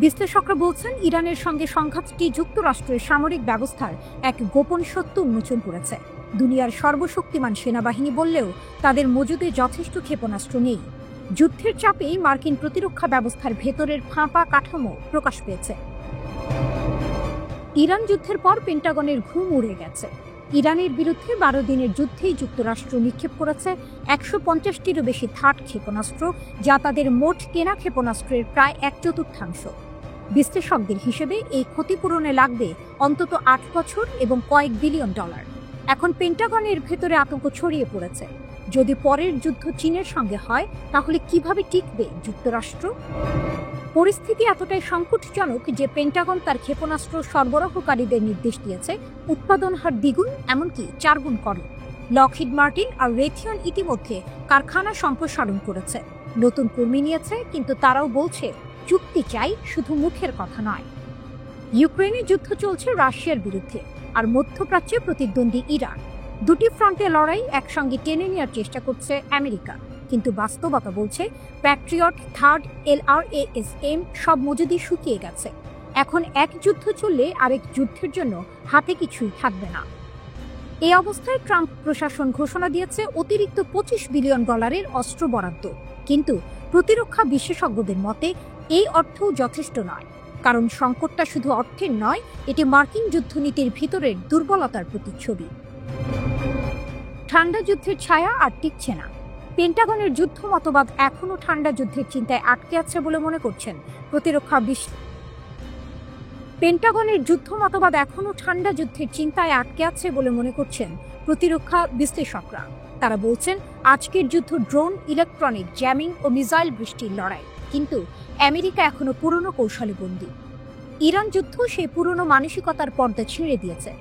বিশ্লেষকরা বলছেন, ইরানের সঙ্গে সংঘাতটি যুক্তরাষ্ট্রের সামরিক ব্যবস্থার এক গোপন সত্য উন্মোচন করেছে। দুনিয়ার সর্বশক্তিমান সেনাবাহিনী বললেও তাদের মজুদে যথেষ্ট ক্ষেপণাস্ত্র নেই। যুদ্ধের চাপেই মার্কিন প্রতিরক্ষা ব্যবস্থার ভেতরের ফাঁপা কাঠামো প্রকাশ পেয়েছে। ইরান যুদ্ধের পর পেন্টাগনের ঘুম উড়ে গেছে। ইরানের বিরুদ্ধে 12 দিনের যুদ্ধেই যুক্তরাষ্ট্র নিক্ষেপ করেছে 150টিরও বেশি থার্ড ক্ষেপণাস্ত্র, যা তাদের মোট কেনা ক্ষেপণাস্ত্রের প্রায় 1/4। বিশ্লেষকদের হিসেবে এই ক্ষতিপূরণে লাগবে অন্তত 8 বছর এবং কয়েক বিলিয়ন ডলার। এখন পেন্টাগনের ভেতরে আতঙ্ক ছড়িয়ে পড়েছে। যদি পরের যুদ্ধ চীনের সঙ্গে হয়, তাহলে কিভাবে টিকবে যুক্তরাষ্ট্র? পরিস্থিতি এতটাই সংকটজনক যে পেন্টাগন তার ক্ষেপণাস্ত্র সরবরাহকারীদের নির্দেশ দিয়েছে উৎপাদন হার দ্বিগুণ, এমনকি 4 গুণ করে। লকহিড মার্টিন আর রেথিয়ন ইতিমধ্যে কারখানা সম্প্রসারণ করেছে, নতুন কর্মী নিয়েছে, কিন্তু তারাও বলছে চুক্তি চাই, শুধু মুখের কথা নয়। ইউক্রেনে যুদ্ধ চলছে রাশিয়ার বিরুদ্ধে, আর মধ্যপ্রাচ্যে প্রতিদ্বন্দ্বী ইরান। দুটি ফ্রন্টে লড়াই একসঙ্গে টেনে নেওয়ার চেষ্টা করছে আমেরিকা, কিন্তু বাস্তবতা বলছে প্যাট্রিয়ট, থার্ড, LRASM সব মজুদি শুকিয়ে গেছে। এখন এক যুদ্ধ চললে আরেক যুদ্ধের জন্য হাতে কিছুই থাকবে না। এই অবস্থায় ট্রাম্প প্রশাসন ঘোষণা দিয়েছে অতিরিক্ত $25 বিলিয়ন অস্ত্র বরাদ্দ, কিন্তু প্রতিরক্ষা বিশেষজ্ঞদের মতে এই অর্থও যথেষ্ট নয়, কারণ সংকটটা শুধু অর্থের নয়, এটি মার্কিন যুদ্ধনীতির ভিতরের দুর্বলতার প্রতিচ্ছবি। ঠান্ডা যুদ্ধের ছায়া আর টিকছে না। পেন্টাগনের যুদ্ধ মতবাদ এখনও ঠান্ডা যুদ্ধের চিন্তায় আটকে আছে বলে মনে করছেন প্রতিরক্ষা বিশ্লেষকরা। তারা বলছেন, আজকের যুদ্ধ ড্রোন, ইলেকট্রনিক জ্যামিং ও মিসাইল বৃষ্টির লড়াই, কিন্তু আমেরিকা এখনো পুরনো কৌশলে বন্দী। ইরান যুদ্ধ সেই পুরনো মানসিকতার পর্দা ছিঁড়ে দিয়েছে।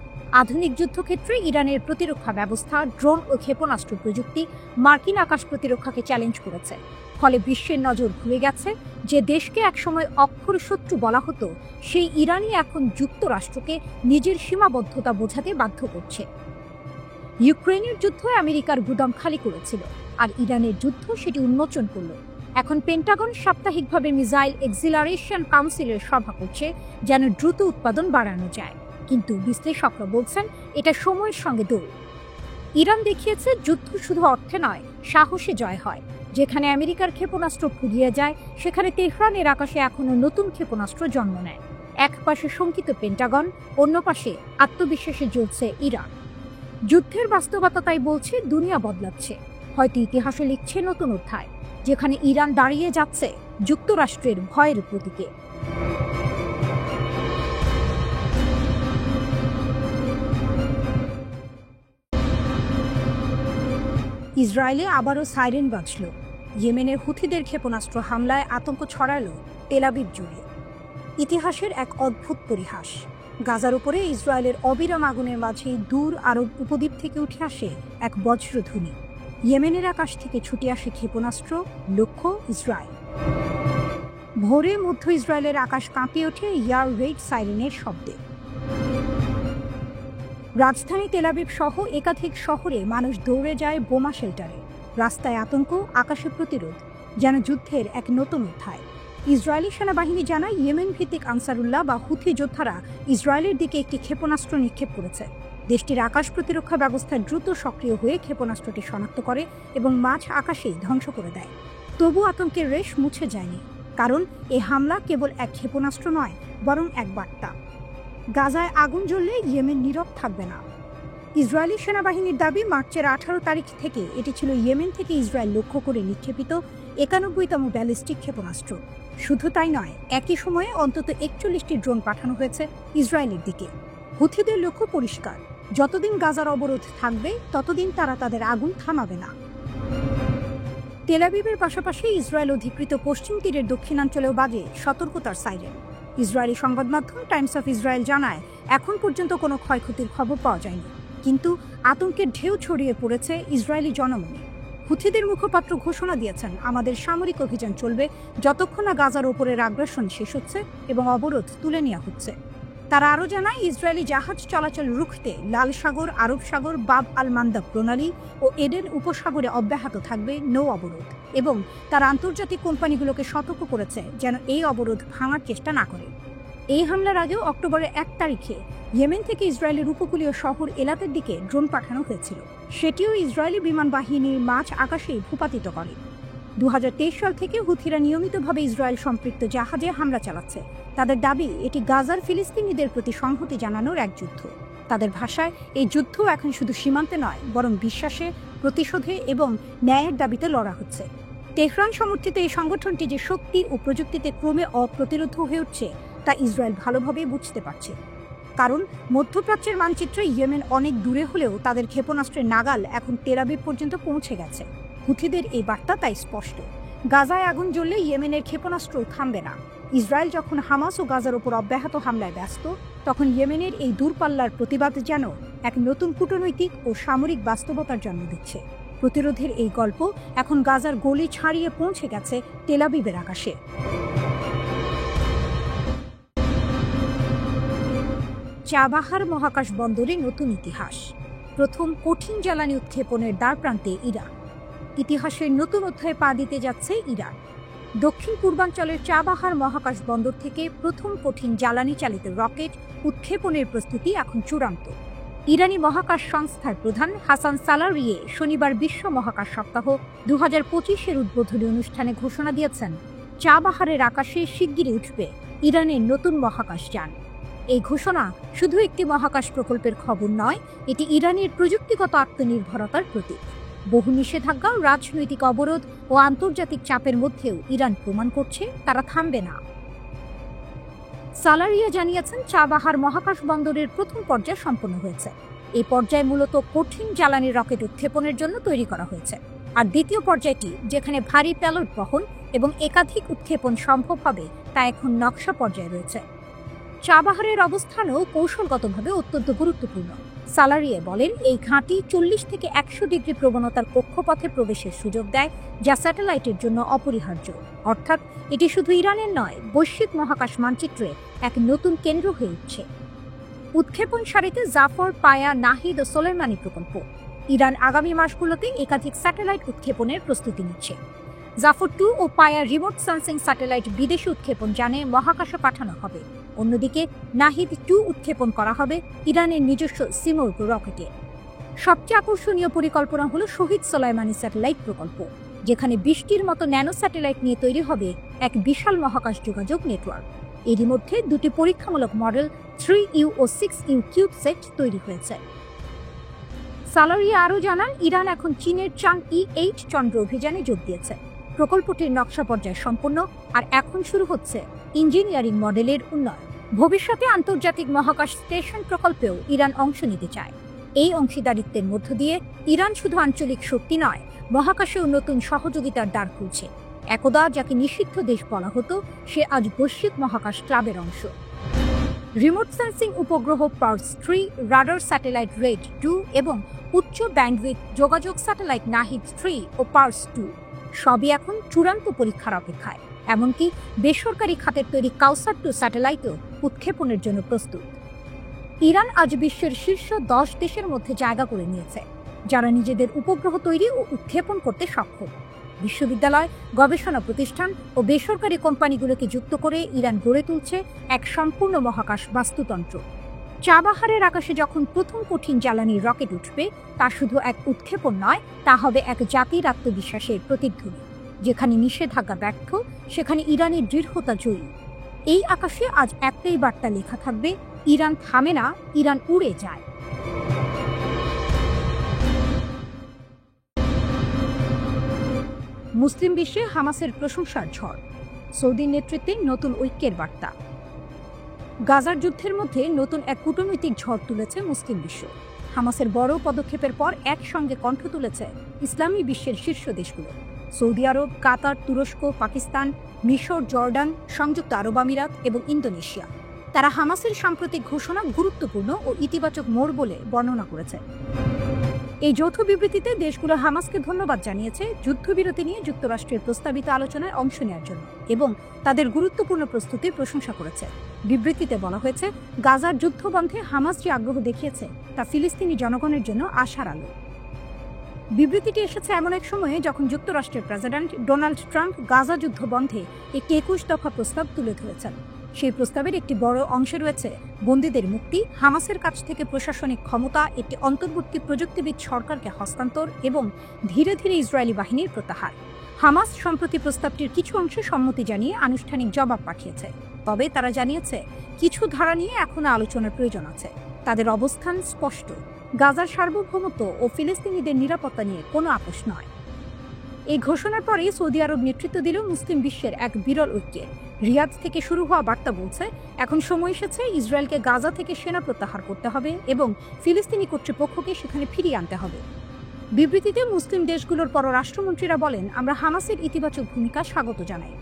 আধুনিক যুদ্ধক্ষেত্রে ইরানের প্রতিরক্ষা ব্যবস্থা, ড্রোন ও ক্ষেপণাস্ত্র প্রযুক্তি মার্কিন আকাশ প্রতিরক্ষাকে চ্যালেঞ্জ করেছে। ফলে বিশ্বের নজর ঘুরে গেছে যে দেশকে একসময় অক্ষর শত্রু বলা হতো, সেই ইরানই এখন যুক্তরাষ্ট্রকে নিজের সীমাবদ্ধতা বোঝাতে বাধ্য করছে। ইউক্রেনের যুদ্ধ আমেরিকার গুদাম খালি করেছিল, আর ইরানের যুদ্ধ সেটি উন্মোচন করল। এখন পেন্টাগন সাপ্তাহিকভাবে মিসাইল এক্সিলারেশন কাউন্সিলের সভা করছে যেন দ্রুত উৎপাদন বাড়ানো যায়। কিন্তু বিশ্লেষকরা বলছেন এটা সময়ের সঙ্গে দৌড়। ইরান দেখিয়েছে যুদ্ধ শুধু অর্থে নয়, সাহসে জয় হয়। যেখানে আমেরিকার ক্ষেপণাস্ত্র ফুরিয়ে যায়, সেখানে তেহরানের আকাশে এখনো নতুন ক্ষেপণাস্ত্র জন্ম নেয়। এক পাশে শঙ্কিত পেন্টাগন, অন্য পাশে আত্মবিশ্বাসে জ্বলছে ইরান। যুদ্ধের বাস্তবতা তাই বলছে দুনিয়া বদলাচ্ছে, হয়তো ইতিহাসে লিখছে নতুন অধ্যায়, যেখানে ইরান দাঁড়িয়ে যাচ্ছে যুক্তরাষ্ট্রের ভয়ের প্রতীকে। ইসরায়েলে আবারও সাইরেন বাজল। ইয়েমেনের হুথিদের ক্ষেপণাস্ত্র হামলায় আতঙ্ক ছড়ালো তেল আবিব জুড়ে। ইতিহাসের এক অদ্ভুত পরিহাস। গাজার উপরে ইসরায়েলের অবিরাম আগুনের মাঝে দূর আরব উপদ্বীপ থেকে উঠে আসে এক বজ্রধ্বনি। ইয়েমেনের আকাশ থেকে ছুটে আসে ক্ষেপণাস্ত্র, লক্ষ্য ইসরায়েল। ভোরে মধ্য ইসরায়েলের আকাশ কাঁপিয়ে ওঠে ইয়ার রেড সাইরেনের শব্দে। রাজধানী তেল আবিব সহ একাধিক শহরে মানুষ দৌড়ে যায় বোমা শেল্টারে। রাস্তায় আতঙ্ক, আকাশে প্রতিরোধ, যেন যুদ্ধের এক নতুন অধ্যায়। ইসরায়েলি সেনাবাহিনী জানায় ইয়েমেন ভিত্তিক আনসারুল্লাহ বা হুথি যোদ্ধারা ইসরায়েলের দিকে একটি ক্ষেপণাস্ত্র নিক্ষেপ করেছে। দেশটির আকাশ প্রতিরক্ষা ব্যবস্থা দ্রুত সক্রিয় হয়ে ক্ষেপণাস্ত্রটি শনাক্ত করে এবং মাঝ আকাশেই ধ্বংস করে দেয়। তবু আতঙ্কের রেশ মুছে যায়নি, কারণ এই হামলা কেবল এক ক্ষেপণাস্ত্র নয়, বরং এক বার্তা। গাজায় আগুন জ্বললে ইয়েমেন নীরব থাকবে না। ইসরায়েলি সেনাবাহিনীর দাবি, মার্চের 18 তারিখ থেকে এটি ছিল ইয়েমেন থেকে ইসরায়েল লক্ষ্য করে নিক্ষেপিত 91তম ব্যালিস্টিক ক্ষেপণাস্ত্র। শুধু তাই নয়, একই সময়ে অন্তত 41টি ড্রোন পাঠানো হয়েছে ইসরায়েলের দিকে। হুথিদের লক্ষ্য পরিষ্কার, যতদিন গাজার অবরোধ থাকবে ততদিন তারা তাদের আগুন থামাবে না। তেল আবিবের পাশাপাশি ইসরায়েল অধিকৃত পশ্চিম তীরের দক্ষিণাঞ্চলেও বাজে সতর্কতার সাইরেন। ইসরায়েলি সংবাদ মাধ্যম টাইমস অফ ইসরায়েল জানায়, এখন পর্যন্ত কোনো ক্ষয়ক্ষতির খবর পাওয়া যায়নি, কিন্তু আতঙ্কের ঢেউ ছড়িয়ে পড়েছে ইসরায়েলি জনমনে। হুথিদের মুখপাত্র ঘোষণা দিয়েছেন, আমাদের সামরিক অভিযান চলবে যতক্ষণ না গাজার ওপরের আগ্রাসন শেষ হচ্ছে এবং অবরোধ তুলে নেওয়া হচ্ছে। তারা আরও জানায়, ইসরায়েলি জাহাজ চলাচল রুখতে লাল সাগর, আরব সাগর, বাব আল মান্দাব প্রণালী ও এডেন উপসাগরে অব্যাহত থাকবে নৌ অবরোধ, এবং তারা আন্তর্জাতিক কোম্পানিগুলোকে সতর্ক করেছে যেন এই অবরোধ ভাঙার চেষ্টা না করে। এই হামলার আগেও অক্টোবরের 1 তারিখে ইয়েমেন থেকে ইসরায়েলের উপকূলীয় শহর এলাতের দিকে ড্রোন পাঠানো হয়েছিল। সেটিও ইসরায়েলি বিমান বাহিনীর মাঝ আকাশেই ভূপাতিত করে। 2023 সাল থেকে হুথিরা নিয়মিতভাবে ইসরায়েল সম্পৃক্ত জাহাজে হামলা চালাচ্ছে। তাদের দাবি, এটি গাজার ফিলিস্তিনিদের প্রতি সংহতি জানানোর এক যুদ্ধ। তাদের ভাষায়, এই যুদ্ধ এখন শুধু সীমান্তে নয়, বরং বিশ্বাসে, প্রতিশোধে এবং ন্যায়ের দাবিতে লড়া হচ্ছে। তেহরান সমর্থিত এই সংগঠনটি যে শক্তি ও প্রযুক্তিতে ক্রমে অপ্রতিরোধ হয়ে উঠছে, তা ইসরায়েল ভালোভাবে বুঝতে পারছে। কারণ মধ্যপ্রাচ্যের মানচিত্রে ইয়েমেন অনেক দূরে হলেও তাদের ক্ষেপণাস্ত্রের নাগাল এখন তেল আবিব পর্যন্ত পৌঁছে গেছে। হুথিদের এই বার্তা তাই স্পষ্ট, গাজায় আগুন জ্বললে ইয়েমেনের ক্ষেপণাস্ত্র থামবে না। ইসরায়েল যখন হামাস ও গাজার ওপর অব্যাহত হামলায় ব্যস্ত, তখন ইয়েমেনের এই দূরপাল্লার প্রতিবাদ যেন এক নতুন কূটনৈতিক ও সামরিক বাস্তবতার জন্ম দিচ্ছে। প্রতিরোধের এই গল্প এখন গাজার গলি ছাড়িয়ে পৌঁছে গেছে তেল আবিবের আকাশে। চাবাহার মহাকাশ বন্দরে নতুন ইতিহাস। প্রথম কঠিন জ্বালানি উৎক্ষেপণের দ্বারপ্রান্তে ইরান। ইতিহাসের নতুন অধ্যায়ে পা দিতে যাচ্ছে ইরান। দক্ষিণ পূর্বাঞ্চলের চাবাহার মহাকাশ বন্দর থেকে প্রথম কঠিন জ্বালানি চালিত রকেট উৎক্ষেপণের প্রস্তুতি এখন চূড়ান্ত। ইরানি মহাকাশ সংস্থার প্রধান হাসান সালারিয়ে শনিবার বিশ্ব মহাকাশ সপ্তাহ 2025-এর উদ্বোধনী অনুষ্ঠানে ঘোষণা দিয়েছেন, চাবাহারের আকাশে শিগগিরই উঠবে ইরানের নতুন মহাকাশ যান। এই ঘোষণা শুধু একটি মহাকাশ প্রকল্পের খবর নয়, এটি ইরানের প্রযুক্তিগত আত্মনির্ভরতার প্রতীক। বহু নিষেধাজ্ঞা, রাজনৈতিক অবরোধ ও আন্তর্জাতিক চাপের মধ্যেও ইরান প্রমাণ করছে তারা থামবে না। সালারিয়া জানিয়েছেন, চাবাহার মহাকাশ বন্দরের প্রথম পর্যায় সম্পন্ন হয়েছে। এই পর্যায়ে মূলত কঠিন জ্বালানি রকেট উৎক্ষেপণের জন্য তৈরি করা হয়েছে। আর দ্বিতীয় পর্যায়টি, যেখানে ভারী প্যালোড বহন এবং একাধিক উৎক্ষেপণ সম্ভব হবে, তা এখন নকশা পর্যায়ে রয়েছে। চাবাহারের অবস্থানও কৌশলগতভাবে অত্যন্ত গুরুত্বপূর্ণ। সালারিয়ে বলেন, এই ঘাঁটি 40 থেকে 100 ডিগ্রি প্রবণতার কক্ষপথে প্রবেশের সুযোগ দেয়, যা স্যাটেলাইটের জন্য অপরিহার্য। অর্থাৎ এটি শুধু ইরানের নয়, বৈশ্বিক মহাকাশ মানচিত্রে এক নতুন কেন্দ্র হয়ে উঠছে। উৎক্ষেপণ সারিতে জাফর, পায়া, নাহিদ ও সোলেমানি প্রকল্প। ইরান আগামী মাসগুলোতে একাধিক স্যাটেলাইট উৎক্ষেপণের প্রস্তুতি নিচ্ছে। জাফর 2 ও পায়া রিমোট সেন্সিং স্যাটেলাইট বিদেশি উৎক্ষেপণ যানে মহাকাশে পাঠানো হবে। অন্যদিকে নাহিদ 2 উৎক্ষেপণ করা হবে ইরানের নিজস্ব সিমর্গ রকেটে। সবচেয়ে আকর্ষণীয় পরিকল্পনা হলো শহীদ সোলাইমানি স্যাটেলাইট প্রকল্প, যেখানে 20টির মতো ন্যানো স্যাটেলাইট নিয়ে তৈরি হবে এক বিশাল মহাকাশ যোগাযোগ নেটওয়ার্ক। এরই মধ্যে 2টি পরীক্ষামূলক মডেল 3U ও 6U কিউবসেট তৈরি হয়েছে। সালারিয়া আরও জানান, ইরান এখন চীনের চাংই-8 চন্দ্র অভিযানে যোগ দিয়েছে। প্রকল্পটির নকশা পর্যায় সম্পন্ন, আর এখন শুরু হচ্ছে ইঞ্জিনিয়ারিং মডেলের উন্নয়ন। ভবিষ্যতে আন্তর্জাতিক মহাকাশ স্টেশন প্রকল্পেও ইরান অংশ নিতে চায়। এই অংশীদারিত্বের মধ্য দিয়ে ইরান শুধু আঞ্চলিক শক্তি নয়, মহাকাশেও নতুন সহযোগিতার দ্বার খুলছে। একদা যাকে নিষিদ্ধ দেশ বলা হতো, সে আজ বৈশ্বিক মহাকাশ ক্লাবের অংশ। রিমোট সেন্সিং উপগ্রহ পার্স 3, রাডার স্যাটেলাইট রেড 2 এবং উচ্চ ব্যান্ডউইথ যোগাযোগ স্যাটেলাইট নাহিদ 3 ও পার্স 2 সবই এখন চূড়ান্ত পরীক্ষার অপেক্ষায়। এমনকি বেসরকারি খাতের তৈরি কাউসার 2 স্যাটেলাইটও উৎক্ষেপণের জন্য প্রস্তুত। ইরান আজ বিশ্বের শীর্ষ 10 দেশের মধ্যে জায়গা করে নিয়েছে, যারা নিজেদের উপগ্রহ তৈরি ও উৎক্ষেপণ করতে সক্ষম। বিশ্ববিদ্যালয়, গবেষণা প্রতিষ্ঠান ও বেসরকারি কোম্পানিগুলোকে যুক্ত করে ইরান গড়ে তুলছে এক সম্পূর্ণ মহাকাশ বাস্তুতন্ত্র। চাবাহারের আকাশে যখন প্রথম কঠিন জ্বালানি রকেট উঠবে, তা শুধু এক উৎক্ষেপণ নয়, তা হবে এক জাতির আত্মবিশ্বাসের প্রতিধ্বনি। যেখানে নিষেধাজ্ঞা ব্যর্থ, সেখানে ইরানের দৃঢ়তা জয়ী। এই আকাশে আজ একটাই বার্তা লেখা থাকবে, ইরান থামে না, ইরান উড়ে যায়। মুসলিম বিশ্বে হামাসের প্রশংসার ঝড়, সৌদির নেতৃত্বে নতুন ঐক্যের বার্তা। গাজার যুদ্ধের মধ্যে নতুন এক কূটনৈতিক ঝড় তুলেছে মুসলিম বিশ্ব। হামাসের বড় পদক্ষেপের পর একসঙ্গে কণ্ঠ তুলেছে ইসলামী বিশ্বের শীর্ষ দেশগুলো। সৌদি আরব, কাতার, তুরস্ক, পাকিস্তান, মিশর, জর্ডান, সংযুক্ত আরব আমিরাত এবং ইন্দোনেশিয়া। তারা হামাসের সাম্প্রতিক ঘোষণা গুরুত্বপূর্ণ ও ইতিবাচক মোড় বলে বর্ণনা করেছে। এই যৌথ বিবৃতিতে দেশগুলো হামাসকে ধন্যবাদ জানিয়েছে যুদ্ধবিরতি নিয়ে যুক্তরাষ্ট্রের প্রস্তাবিত আলোচনায় অংশ নেওয়ার জন্য এবং তাদের গুরুত্বপূর্ণ প্রস্তুতির প্রশংসা করেছে। বিবৃতিতে বলা হয়েছে, গাজার যুদ্ধ বন্ধে হামাস যে আগ্রহ দেখিয়েছে তা ফিলিস্তিনি জনগণের জন্য আশার আলো। বিবৃতিটি এসেছে এমন এক সময়ে যখন যুক্তরাষ্ট্রের প্রেসিডেন্ট ডোনাল্ড ট্রাম্প গাজা যুদ্ধ বন্ধে একটি 21 দফা প্রস্তাব তুলে ধরেছেন। সেই প্রস্তাবের একটি বড় অংশে রয়েছে বন্দীদের মুক্তি, হামাসের কাছ থেকে প্রশাসনিক ক্ষমতা, একটি অন্তর্বর্তী প্রযুক্তিবিদ সরকারকে হস্তান্তর এবং ধীরে ধীরে ইসরায়েলি বাহিনীর প্রত্যাহার। হামাস সম্প্রতি প্রস্তাবটির কিছু অংশে সম্মতি জানিয়ে আনুষ্ঠানিক জবাব পাঠিয়েছে। তবে তারা জানিয়েছে, কিছু ধারা নিয়ে এখনো আলোচনার প্রয়োজন আছে। তাদের অবস্থান স্পষ্ট, গাজার সার্বভৌমত্ব ও ফিলিস্তিনিদের নিরাপত্তা নিয়ে কোনো আপোষ নয়। এই ঘোষণার পরেই সৌদি আরব নেতৃত্ব দিল মুসলিম বিশ্বের এক বিরল ঐক্যের। রিয়াদ থেকে শুরু হওয়া বার্তা বলছে, এখন সময় এসেছে ইসরায়েলকে গাজা থেকে সেনা প্রত্যাহার করতে হবে এবং ফিলিস্তিনি কর্তৃপক্ষকে সেখানে ফিরিয়ে আনতে হবে। বিবৃতিতে মুসলিম দেশগুলোর পররাষ্ট্রমন্ত্রীরা বলেন, আমরা হামাসের ইতিবাচক ভূমিকা স্বাগত জানাই।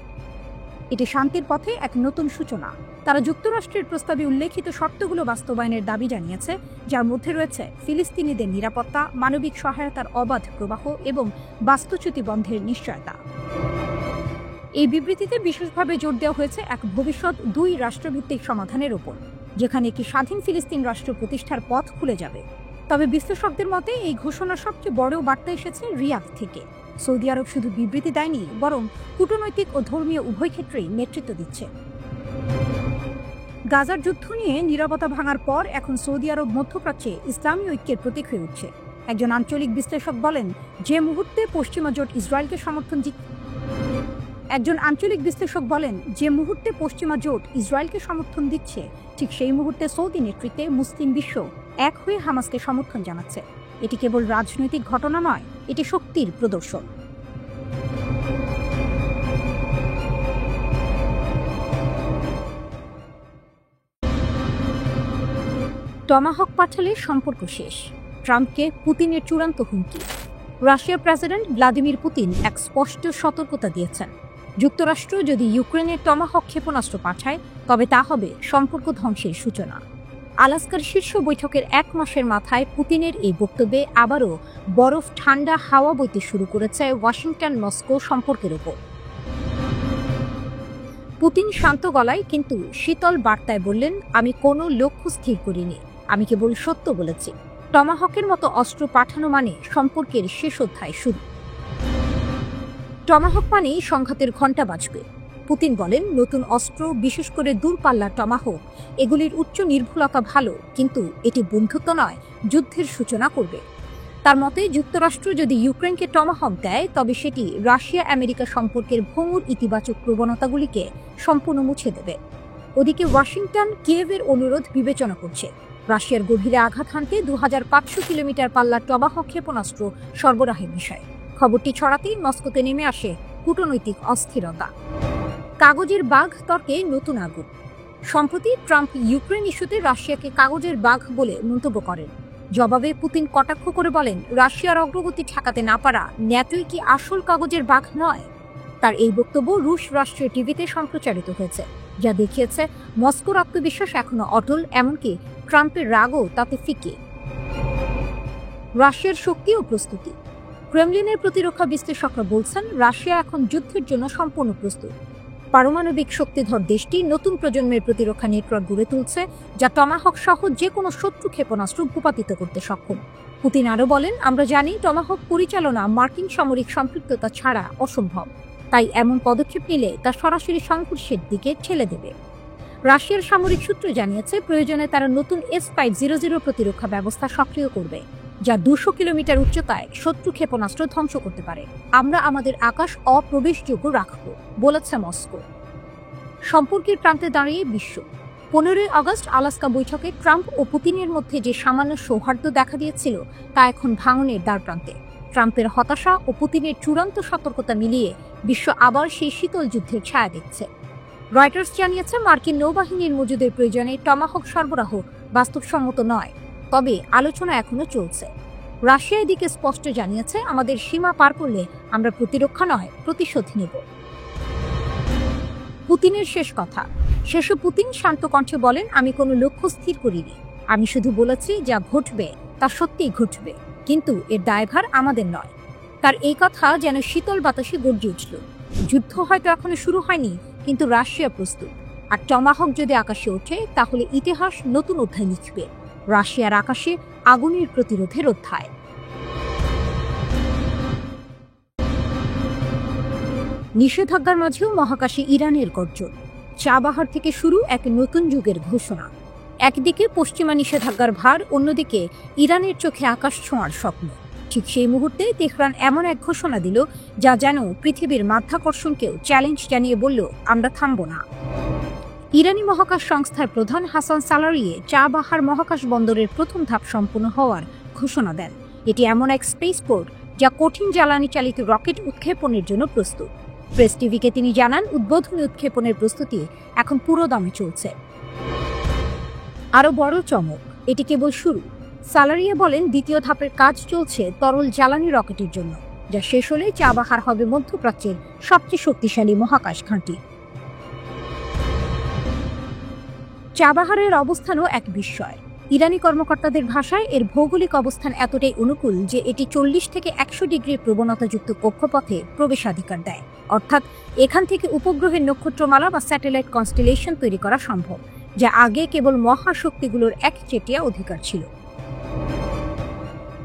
এটি শান্তির পথে এক নতুন সূচনা। তারা যুক্তরাষ্ট্রের প্রস্তাবে উল্লেখিত শর্তগুলো বাস্তবায়নের দাবি জানিয়েছে, যার মধ্যে রয়েছে ফিলিস্তিনিদের নিরাপত্তা, মানবিক সহায়তার অবাধ প্রবাহ এবং বাস্তুচ্যুতি বন্ধের নিশ্চয়তা। এই বিবৃতিতে বিশেষভাবে জোর দেওয়া হয়েছে এক ভবিষ্যৎ 2 রাষ্ট্রভিত্তিক সমাধানের ওপর, যেখানে একটি স্বাধীন ফিলিস্তিন রাষ্ট্র প্রতিষ্ঠার পথ খুলে যাবে। তবে বিশ্লেষকদের মতে এই ঘোষণার সবচেয়ে বড় বার্তা এসেছে রিয়াদ থেকে। সৌদি আরব শুধু বিবৃতি দেয়নি, বরং কূটনৈতিক ও ধর্মীয় উভয় ক্ষেত্রেই নেতৃত্ব দিচ্ছে। গাজার যুদ্ধ নিয়ে নীরবতা ভাঙার পর এখন সৌদি আরব মধ্যপ্রাচ্যে ইসলামী ঐক্যের প্রতীক হয়ে উঠছে। একজন আঞ্চলিক বিশ্লেষক বলেন, যে মুহূর্তে পশ্চিমা জোট ইসরায়েলকে সমর্থন দিচ্ছে, ঠিক সেই মুহূর্তে সৌদি নেতৃত্বে মুসলিম বিশ্ব এক হয়ে হামাসকে সমর্থন জানাচ্ছে। এটি কেবল রাজনৈতিক ঘটনা নয়, এটি শক্তির প্রদর্শন। টমাহক পাঠালে সম্পর্ক শেষ, ট্রাম্পকে পুতিনের চূড়ান্ত হুমকি। রাশিয়ার প্রেসিডেন্ট ভ্লাদিমির পুতিন এক স্পষ্ট সতর্কতা দিয়েছেন, যুক্তরাষ্ট্র যদি ইউক্রেনের টমাহক ক্ষেপণাস্ত্র পাঠায় তবে তা হবে সম্পর্ক ধ্বংসের সূচনা। আলাস্কার শীর্ষ বৈঠকের 1 মাসের মাথায় পুতিনের এই বক্তব্যে আবারও বরফ ঠান্ডা হাওয়া বইতে শুরু করেছে ওয়াশিংটন মস্কো সম্পর্কের ওপর। পুতিন শান্ত গলায় কিন্তু শীতল বার্তায় বললেন, আমি কোনো লক্ষ্য স্থির করিনি, আমি কেবল সত্য বলেছি। টমাহকের মতো অস্ত্র পাঠানো মানে সম্পর্কের শেষ অধ্যায় শুরু। টমাহক মানেই সংঘাতের ঘণ্টা বাজবে। পুতিন বলেন, নতুন অস্ত্র, বিশেষ করে দূরপাল্লার টমাহক, এগুলির উচ্চ নির্ভুলতা ভালো, কিন্তু এটি বন্ধুত্ব নয়, যুদ্ধের সূচনা করবে। তার মতে যুক্তরাষ্ট্র যদি ইউক্রেনকে টমাহক দেয় তবে সেটি রাশিয়া আমেরিকা সম্পর্কের ভঙ্গুর ইতিবাচক প্রবণতাগুলিকে সম্পূর্ণ মুছে দেবে। ওদিকে ওয়াশিংটন কিয়েভের অনুরোধ বিবেচনা করছে রাশিয়ার গভীরে আঘাত হানতে 2500 কিলোমিটার পাল্লার টমাহক ক্ষেপণাস্ত্র সরবরাহের বিষয়ে। খবরটি ছড়াতেই মস্কোতে নেমে আসে কূটনৈতিক অস্থিরতা। কাগজের বাঘ তর্কে নতুন আগুন। সম্প্রতি ট্রাম্প ইউক্রেন ইস্যুতে রাশিয়াকে কাগজের বাঘ বলে মন্তব্য করেন। জবাবে পুতিন কটাক্ষ করে বলেন, রাশিয়ার অগ্রগতি ঠেকাতে না পারা ন্যাটোই কি আসল কাগজের বাঘ নয়? তার এই বক্তব্য রুশ রাষ্ট্রীয় টিভিতে সম্প্রচারিত হয়েছে, যা দেখিয়েছে মস্কোর আত্মবিশ্বাস এখনো অটল, এমনকি ট্রাম্পের রাগও তাতে ফিকে। রাশিয়ার শক্তি ও প্রস্তুতি। ক্রেমলিনের প্রতিরক্ষা বিশ্লেষকরা বলছেন, রাশিয়া এখন যুদ্ধের জন্য সম্পূর্ণ প্রস্তুত। পারমাণবিক শক্তিধর দেশটি নতুন প্রজন্মের প্রতিরক্ষা নেটওয়ার্ক গড়ে তুলছে, যা টমাহক সহ যে কোনো শত্রু ক্ষেপণাস্ত্র ভূপাতিত করতে সক্ষম। পুতিন আরও বলেন, আমরা জানি টমাহক পরিচালনা মার্কিন সামরিক সম্পৃক্ততা ছাড়া অসম্ভব, তাই এমন পদক্ষেপ নিলে তা সরাসরি সংঘর্ষের দিকে ঠেলে দেবে। রাশিয়ার সামরিক সূত্র জানিয়েছে, প্রয়োজনে তারা নতুন S-500 প্রতিরক্ষা ব্যবস্থা সক্রিয় করবে, যা 200 কিলোমিটার উচ্চতায় শত্রু ক্ষেপণাস্ত্র ধ্বংস করতে পারে। আমরা আমাদের আকাশ অপ্রবেশযোগ্য রাখব, বলেছে মস্কো। সম্পর্কের প্রান্তে দাঁড়িয়ে বিশ্ব। 15 আগস্ট আলাস্কা বৈঠকে ট্রাম্প ও পুতিনের মধ্যে যে সামান্য সৌহার্দ্য দেখা দিয়েছিল তা এখন ভাঙনের দ্বারপ্রান্তে। ট্রাম্পের হতাশা ও পুতিনের চূড়ান্ত সতর্কতা মিলিয়ে বিশ্ব আবার সেই শীতল যুদ্ধের ছায়া দেখছে। রয়টার্স জানিয়েছে, মার্কিন নৌবাহিনীর মজুদের প্রয়োজনে টমাহক সরবরাহ বাস্তবসম্মত নয়, তবে আলোচনা এখনো চলছে। রাশিয়া এদিকে স্পষ্ট জানিয়েছে, আমাদের সীমা পার করলে আমরা প্রতিরক্ষা নয়, প্রতিশোধ নেব। পুতিনের শেষ কথা। শেষে পুতিন শান্ত কণ্ঠে বলেন, আমি কোনো লক্ষ্য স্থির করিনি, আমি শুধু বলেছি যা ঘটবে তা সত্যিই ঘটবে, কিন্তু এর দায়ভার আমাদের নয়। তার এই কথা যেন শীতল বাতাসে গর্জে উঠল। যুদ্ধ হয়তো এখনো শুরু হয়নি, কিন্তু রাশিয়া প্রস্তুত। আর টমাহক যদি আকাশে ওঠে তাহলে ইতিহাস নতুন অধ্যায় লিখবে, রাশিয়ার আকাশে আগুনের প্রতিরোধের অধ্যায়। নিষেধাজ্ঞার মাঝেও মহাকাশে ইরানের গর্জন। চাবাহার থেকে শুরু এক নতুন যুগের ঘোষণা। একদিকে পশ্চিমা নিষেধাজ্ঞার ভার, অন্যদিকে ইরানের চোখে আকাশ ছোঁয়ার স্বপ্ন। ঠিক সেই মুহূর্তে তেহরান এমন এক ঘোষণা দিল যা যেন পৃথিবীর মাধ্যাকর্ষণকেও চ্যালেঞ্জ জানিয়ে বলল, আমরা থামব না। ইরানি মহাকাশ সংস্থার প্রধান হাসান সালারিয়ে চাবাহার মহাকাশ বন্দরের প্রথম ধাপ সম্পূর্ণ হওয়ার ঘোষণা দেন। এটি এমন এক স্পেসপোর্ট যা কঠিন জ্বালানি চালিত রকেট উৎক্ষেপণের জন্য প্রস্তুত। প্রেস টিভিকে তিনি জানান, উদ্বোধনী উৎক্ষেপণের প্রস্তুতি এখন পুরো দমে চলছে। আরও বড় চমক, এটি কেবল শুরু। সালারিয়ে বলেন, দ্বিতীয় ধাপের কাজ চলছে তরল জ্বালানি রকেটের জন্য, যা শেষ হলে চাবাহার হবে মধ্যপ্রাচ্যের সবচেয়ে শক্তিশালী মহাকাশ ঘাঁটি। চাবাহারের অবস্থানও এক বিস্ময়। ইরানি কর্মকর্তাদের ভাষায় এর ভৌগোলিক অবস্থান এতটাই অনুকূল যে এটি 40 থেকে 100 ডিগ্রির প্রবণতাযুক্ত কক্ষপথে প্রবেশাধিকার দেয়। অর্থাৎ এখান থেকে উপগ্রহের নক্ষত্রমালা বা স্যাটেলাইট কনস্টেলেশন তৈরি করা সম্ভব, যা আগে কেবল মহাশক্তিগুলোর একচেটিয়া অধিকার ছিল।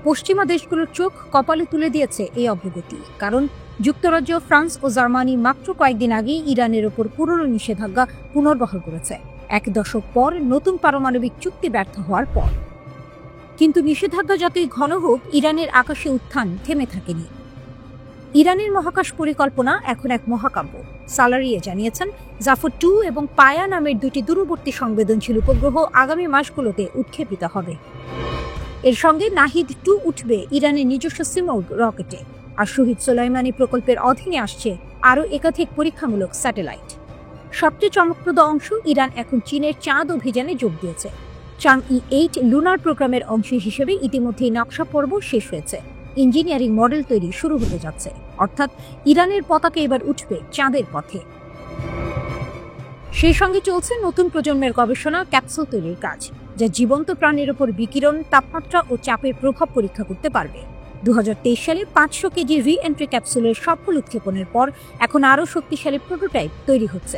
পশ্চিমা দেশগুলোর চোখ কপালে তুলে দিয়েছে এই অগ্রগতি, কারণ যুক্তরাজ্য, ফ্রান্স ও জার্মানি মাত্র কয়েকদিন আগেই ইরানের ওপর পুরনো নিষেধাজ্ঞা পুনর্বহাল করেছে, 1 দশক পর, নতুন পারমাণবিক চুক্তি ব্যর্থ হওয়ার পর। কিন্তু নিষেধাজ্ঞা যতই ঘন হোক, ইরানের আকাশে উত্থান থেমে থাকেনি। ইরানের মহাকাশ পরিকল্পনা এখন এক মহাকাব্য। সালারিয়ে জানিয়েছেন, জাফর 2 এবং পায়া নামের 2টি দূরবর্তী সংবেদনশীল উপগ্রহ আগামী মাসগুলোতে উৎক্ষেপিত হবে। এর সঙ্গে নাহিদ 2 উঠবে ইরানের নিজস্ব সিমোগ রকেটে, আর শহীদ সোলাইমানি প্রকল্পের অধীনে আসছে আরও একাধিক পরীক্ষামূলক স্যাটেলাইট। সবচেয়ে চমকপ্রদ অংশ, ইরান এখন চীনের চাঁদ অভিযানে যোগ দিয়েছে। চাংই 8 লুনার প্রোগ্রামের অংশ হিসেবে ইতিমধ্যেই নকশা পর্ব শেষ হয়েছে। ইঞ্জিনিয়ারিং মডেল তৈরি শুরু হতে যাচ্ছে, অর্থাৎ ইরানের পতাকা এবার উঠবে চাঁদের পথে। সেই সঙ্গে চলছে নতুন প্রজন্মের গবেষণা ক্যাপসুল তৈরির কাজ, যা জীবন্ত প্রাণীর ওপর বিকিরণ, তাপমাত্রা ও চাপের প্রভাব পরীক্ষা করতে পারবে। 2023 সালে 500 কেজি রি-এন্ট্রি ক্যাপসুলের সফল উৎক্ষেপণের পর এখন আরও শক্তিশালী প্রোটোটাইপ তৈরি হচ্ছে।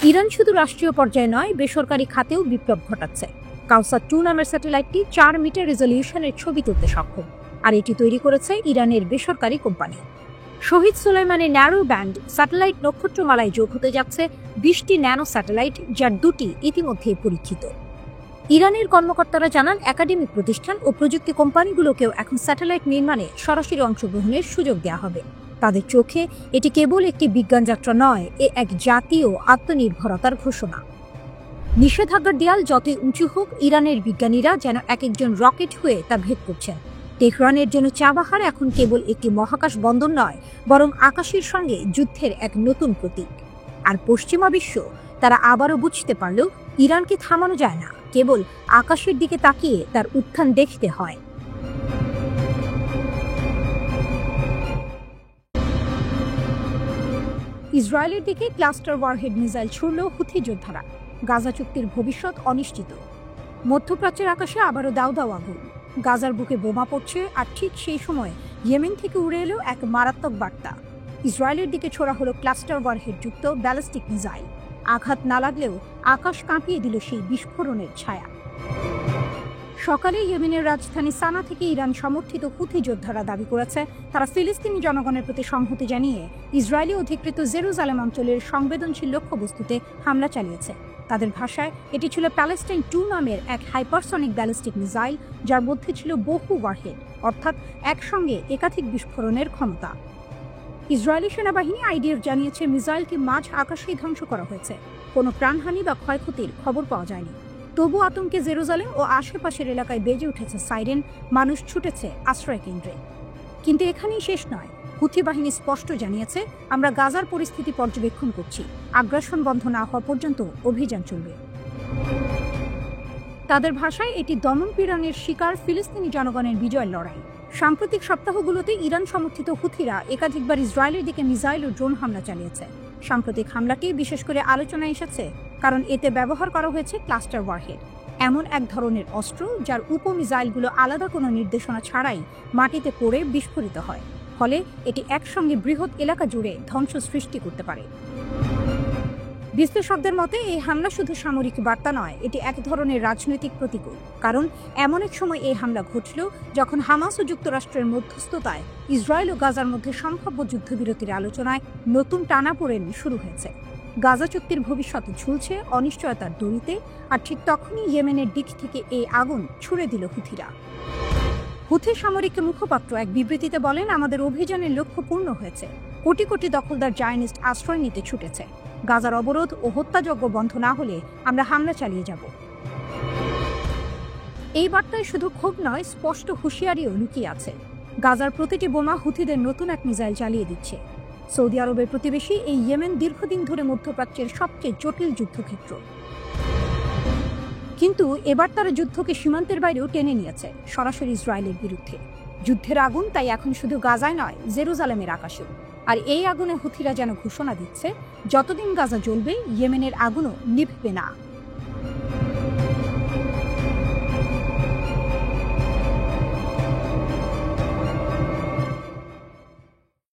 ইরান শুধু রাষ্ট্রীয় পর্যায়ে নয়, বেসরকারি খাতেও বিপ্লব ঘটাচ্ছে। কাউসার 2 নামের স্যাটেলাইটটি 4 মিটার রেজলিউশনের ছবি তুলতে সক্ষম, আর এটি তৈরি করেছে ইরানের বেসরকারি কোম্পানি। শহীদ সুলাইমানের ন্যারো ব্যান্ড স্যাটেলাইট নক্ষত্রমালায় যোগ হতে যাচ্ছে 20টি ন্যানো স্যাটেলাইট, যার 2টি ইতিমধ্যেই পরীক্ষিত। ইরানের কর্মকর্তারা জানান, একাডেমিক প্রতিষ্ঠান ও প্রযুক্তি কোম্পানিগুলোকেও এখন স্যাটেলাইট নির্মাণে সরাসরি অংশগ্রহণের সুযোগ দেওয়া হবে। তাদের চোখে এটি কেবল একটি বিজ্ঞান যাত্রা নয়, এক জাতীয় আত্মনির্ভরতার ঘোষণা। নিষেধাজ্ঞার দেয়াল যতই উঁচু হোক, ইরানের বিজ্ঞানীরা যেন এক একজন রকেট হয়ে তা ভেদ করছেন। তেহরানের জন্য চাবাহার এখন কেবল একটি মহাকাশ বন্দর নয়, বরং আকাশের সঙ্গে যুদ্ধের এক নতুন প্রতীক। আর পশ্চিমা বিশ্ব তারা আবারও বুঝতে পারল, ইরানকে থামানো যায় না, কেবল আকাশের দিকে তাকিয়ে তার উত্থান দেখতে হয়। ইসরায়েলের দিকে ক্লাস্টার ওয়ারহেড মিসাইল ছুড়ল হুথি যোদ্ধারা। গাজা চুক্তির ভবিষ্যৎ অনিশ্চিত। মধ্যপ্রাচ্যের আকাশে আবারও দাউ দাউ আগুন। গাজার বুকে বোমা পড়ছে, আর ঠিক সেই সময় ইয়েমেন থেকে উড়ে এলো এক মারাত্মক বার্তা। ইসরায়েলের দিকে ছোড়া হলো ক্লাস্টার ওয়ারহেড যুক্ত ব্যালিস্টিক মিসাইল। আঘাত না লাগলেও আকাশ কাঁপিয়ে দিল সেই বিস্ফোরণের ছায়া। সকালে ইয়েমেনের রাজধানী সানা থেকে ইরান সমর্থিত হুথি যোদ্ধারা দাবি করেছে, তারা ফিলিস্তিনি জনগণের প্রতি সংহতি জানিয়ে ইসরায়েলি অধিকৃত জেরুজালেম অঞ্চলের সংবেদনশীল লক্ষ্যবস্তুতে হামলা চালিয়েছে। তাদের ভাষায় এটি ছিল প্যালেস্টাইন 2 নামের এক হাইপারসনিক ব্যালিস্টিক মিসাইল, যার মধ্যে ছিল বহু ওয়ারহেড, অর্থাৎ একসঙ্গে একাধিক বিস্ফোরণের ক্ষমতা। ইসরায়েলি সেনাবাহিনী আইডিএফ জানিয়েছে, মিসাইলটি মাঝ আকাশেই ধ্বংস করা হয়েছে। কোনো প্রাণহানি বা ক্ষয়ক্ষতির খবর পাওয়া যায়নি। তবু আতঙ্কে জেরুজালেম ও আশেপাশের এলাকায় বেজে উঠেছে সাইরেন, মানুষ ছুটেছে আশ্রয় কেন্দ্রে। কিন্তু এখানেই শেষ নয়। হুথি বাহিনী স্পষ্ট জানিয়েছে, আমরা গাজার পরিস্থিতি পর্যবেক্ষণ করছি, আগ্রাসন বন্ধ না হওয়া পর্যন্ত অভিযান চলবে। তাদের ভাষায় এটি দমন-পীড়নের শিকার ফিলিস্তিনি জনগণের বিজয়ের লড়াই। সাম্প্রতিক সপ্তাহগুলোতে ইরান সমর্থিত হুথিরা একাধিকবার ইসরায়েলের দিকে মিসাইল ও ড্রোন হামলা চালিয়েছে। সাম্প্রতিক হামলাটি বিশেষ করে আলোচনায় এসেছে কারণ এতে ব্যবহার করা হয়েছে ক্লাস্টার ওয়ারহেড, এমন এক ধরনের অস্ত্র যার উপমিসাইলগুলো আলাদা কোনো নির্দেশনা ছাড়াই মাটিতে পড়ে বিস্ফোরিত হয়। ফলে এটি একসঙ্গে বৃহৎ এলাকা জুড়ে ধ্বংস সৃষ্টি করতে পারে। বিশ্লেষকদের মতে এই হামলা শুধু সামরিক বার্তা নয়, এটি এক ধরনের রাজনৈতিক প্রতিকূল। কারণ এমন এক সময় এই হামলা ঘটল যখন হামাস ও যুক্তরাষ্ট্রের মধ্যস্থতায় ইসরায়েল ও গাজার মধ্যে সম্ভাব্য যুদ্ধবিরতির আলোচনায় নতুন টানাপোড়েন শুরু হয়েছে। গাজা চুক্তির ভবিষ্যৎ ঝুলছে অনিশ্চয়তার দড়িতে, আর ঠিক তখনই ইয়েমেনের দিক থেকে এই আগুন ছুড়ে দিল হুথিরা। হুথি সামরিক মুখপাত্র এক বিবৃতিতে বলেন, আমাদের অভিযানের লক্ষ্য পূর্ণ হয়েছে। কোটি কোটি দখলদার জায়নিস্ট আশ্রয় নিতে ছুটেছে। গাজার অবরোধ ও হত্যাযজ্ঞ বন্ধ না হলে আমরা হামলা চালিয়ে যাব। এই বার্তায় শুধু ক্ষোভ নয়, স্পষ্ট হুঁশিয়ারিও লুকিয়ে আছে। গাজার প্রতিটি বোমা হুথিদের নতুন এক মিসাইল চালিয়ে দিচ্ছে। সৌদি আরবের প্রতিবেশী এই ইয়েমেন দীর্ঘদিন ধরে মধ্যপ্রাচ্যের সবচেয়ে জটিল যুদ্ধক্ষেত্র। কিন্তু এবার তারা যুদ্ধকে সীমান্তের বাইরেও টেনে নিয়েছে, সরাসরি ইসরায়েলের বিরুদ্ধে। যুদ্ধের আগুন তাই এখন শুধু গাজায় নয়, জেরুজালেমের আকাশেও। আর এই আগুনে হুথিরা যেন ঘোষণা দিচ্ছে, যতদিন গাজা জ্বলবে, ইয়েমেনের আগুনও নিভবে না।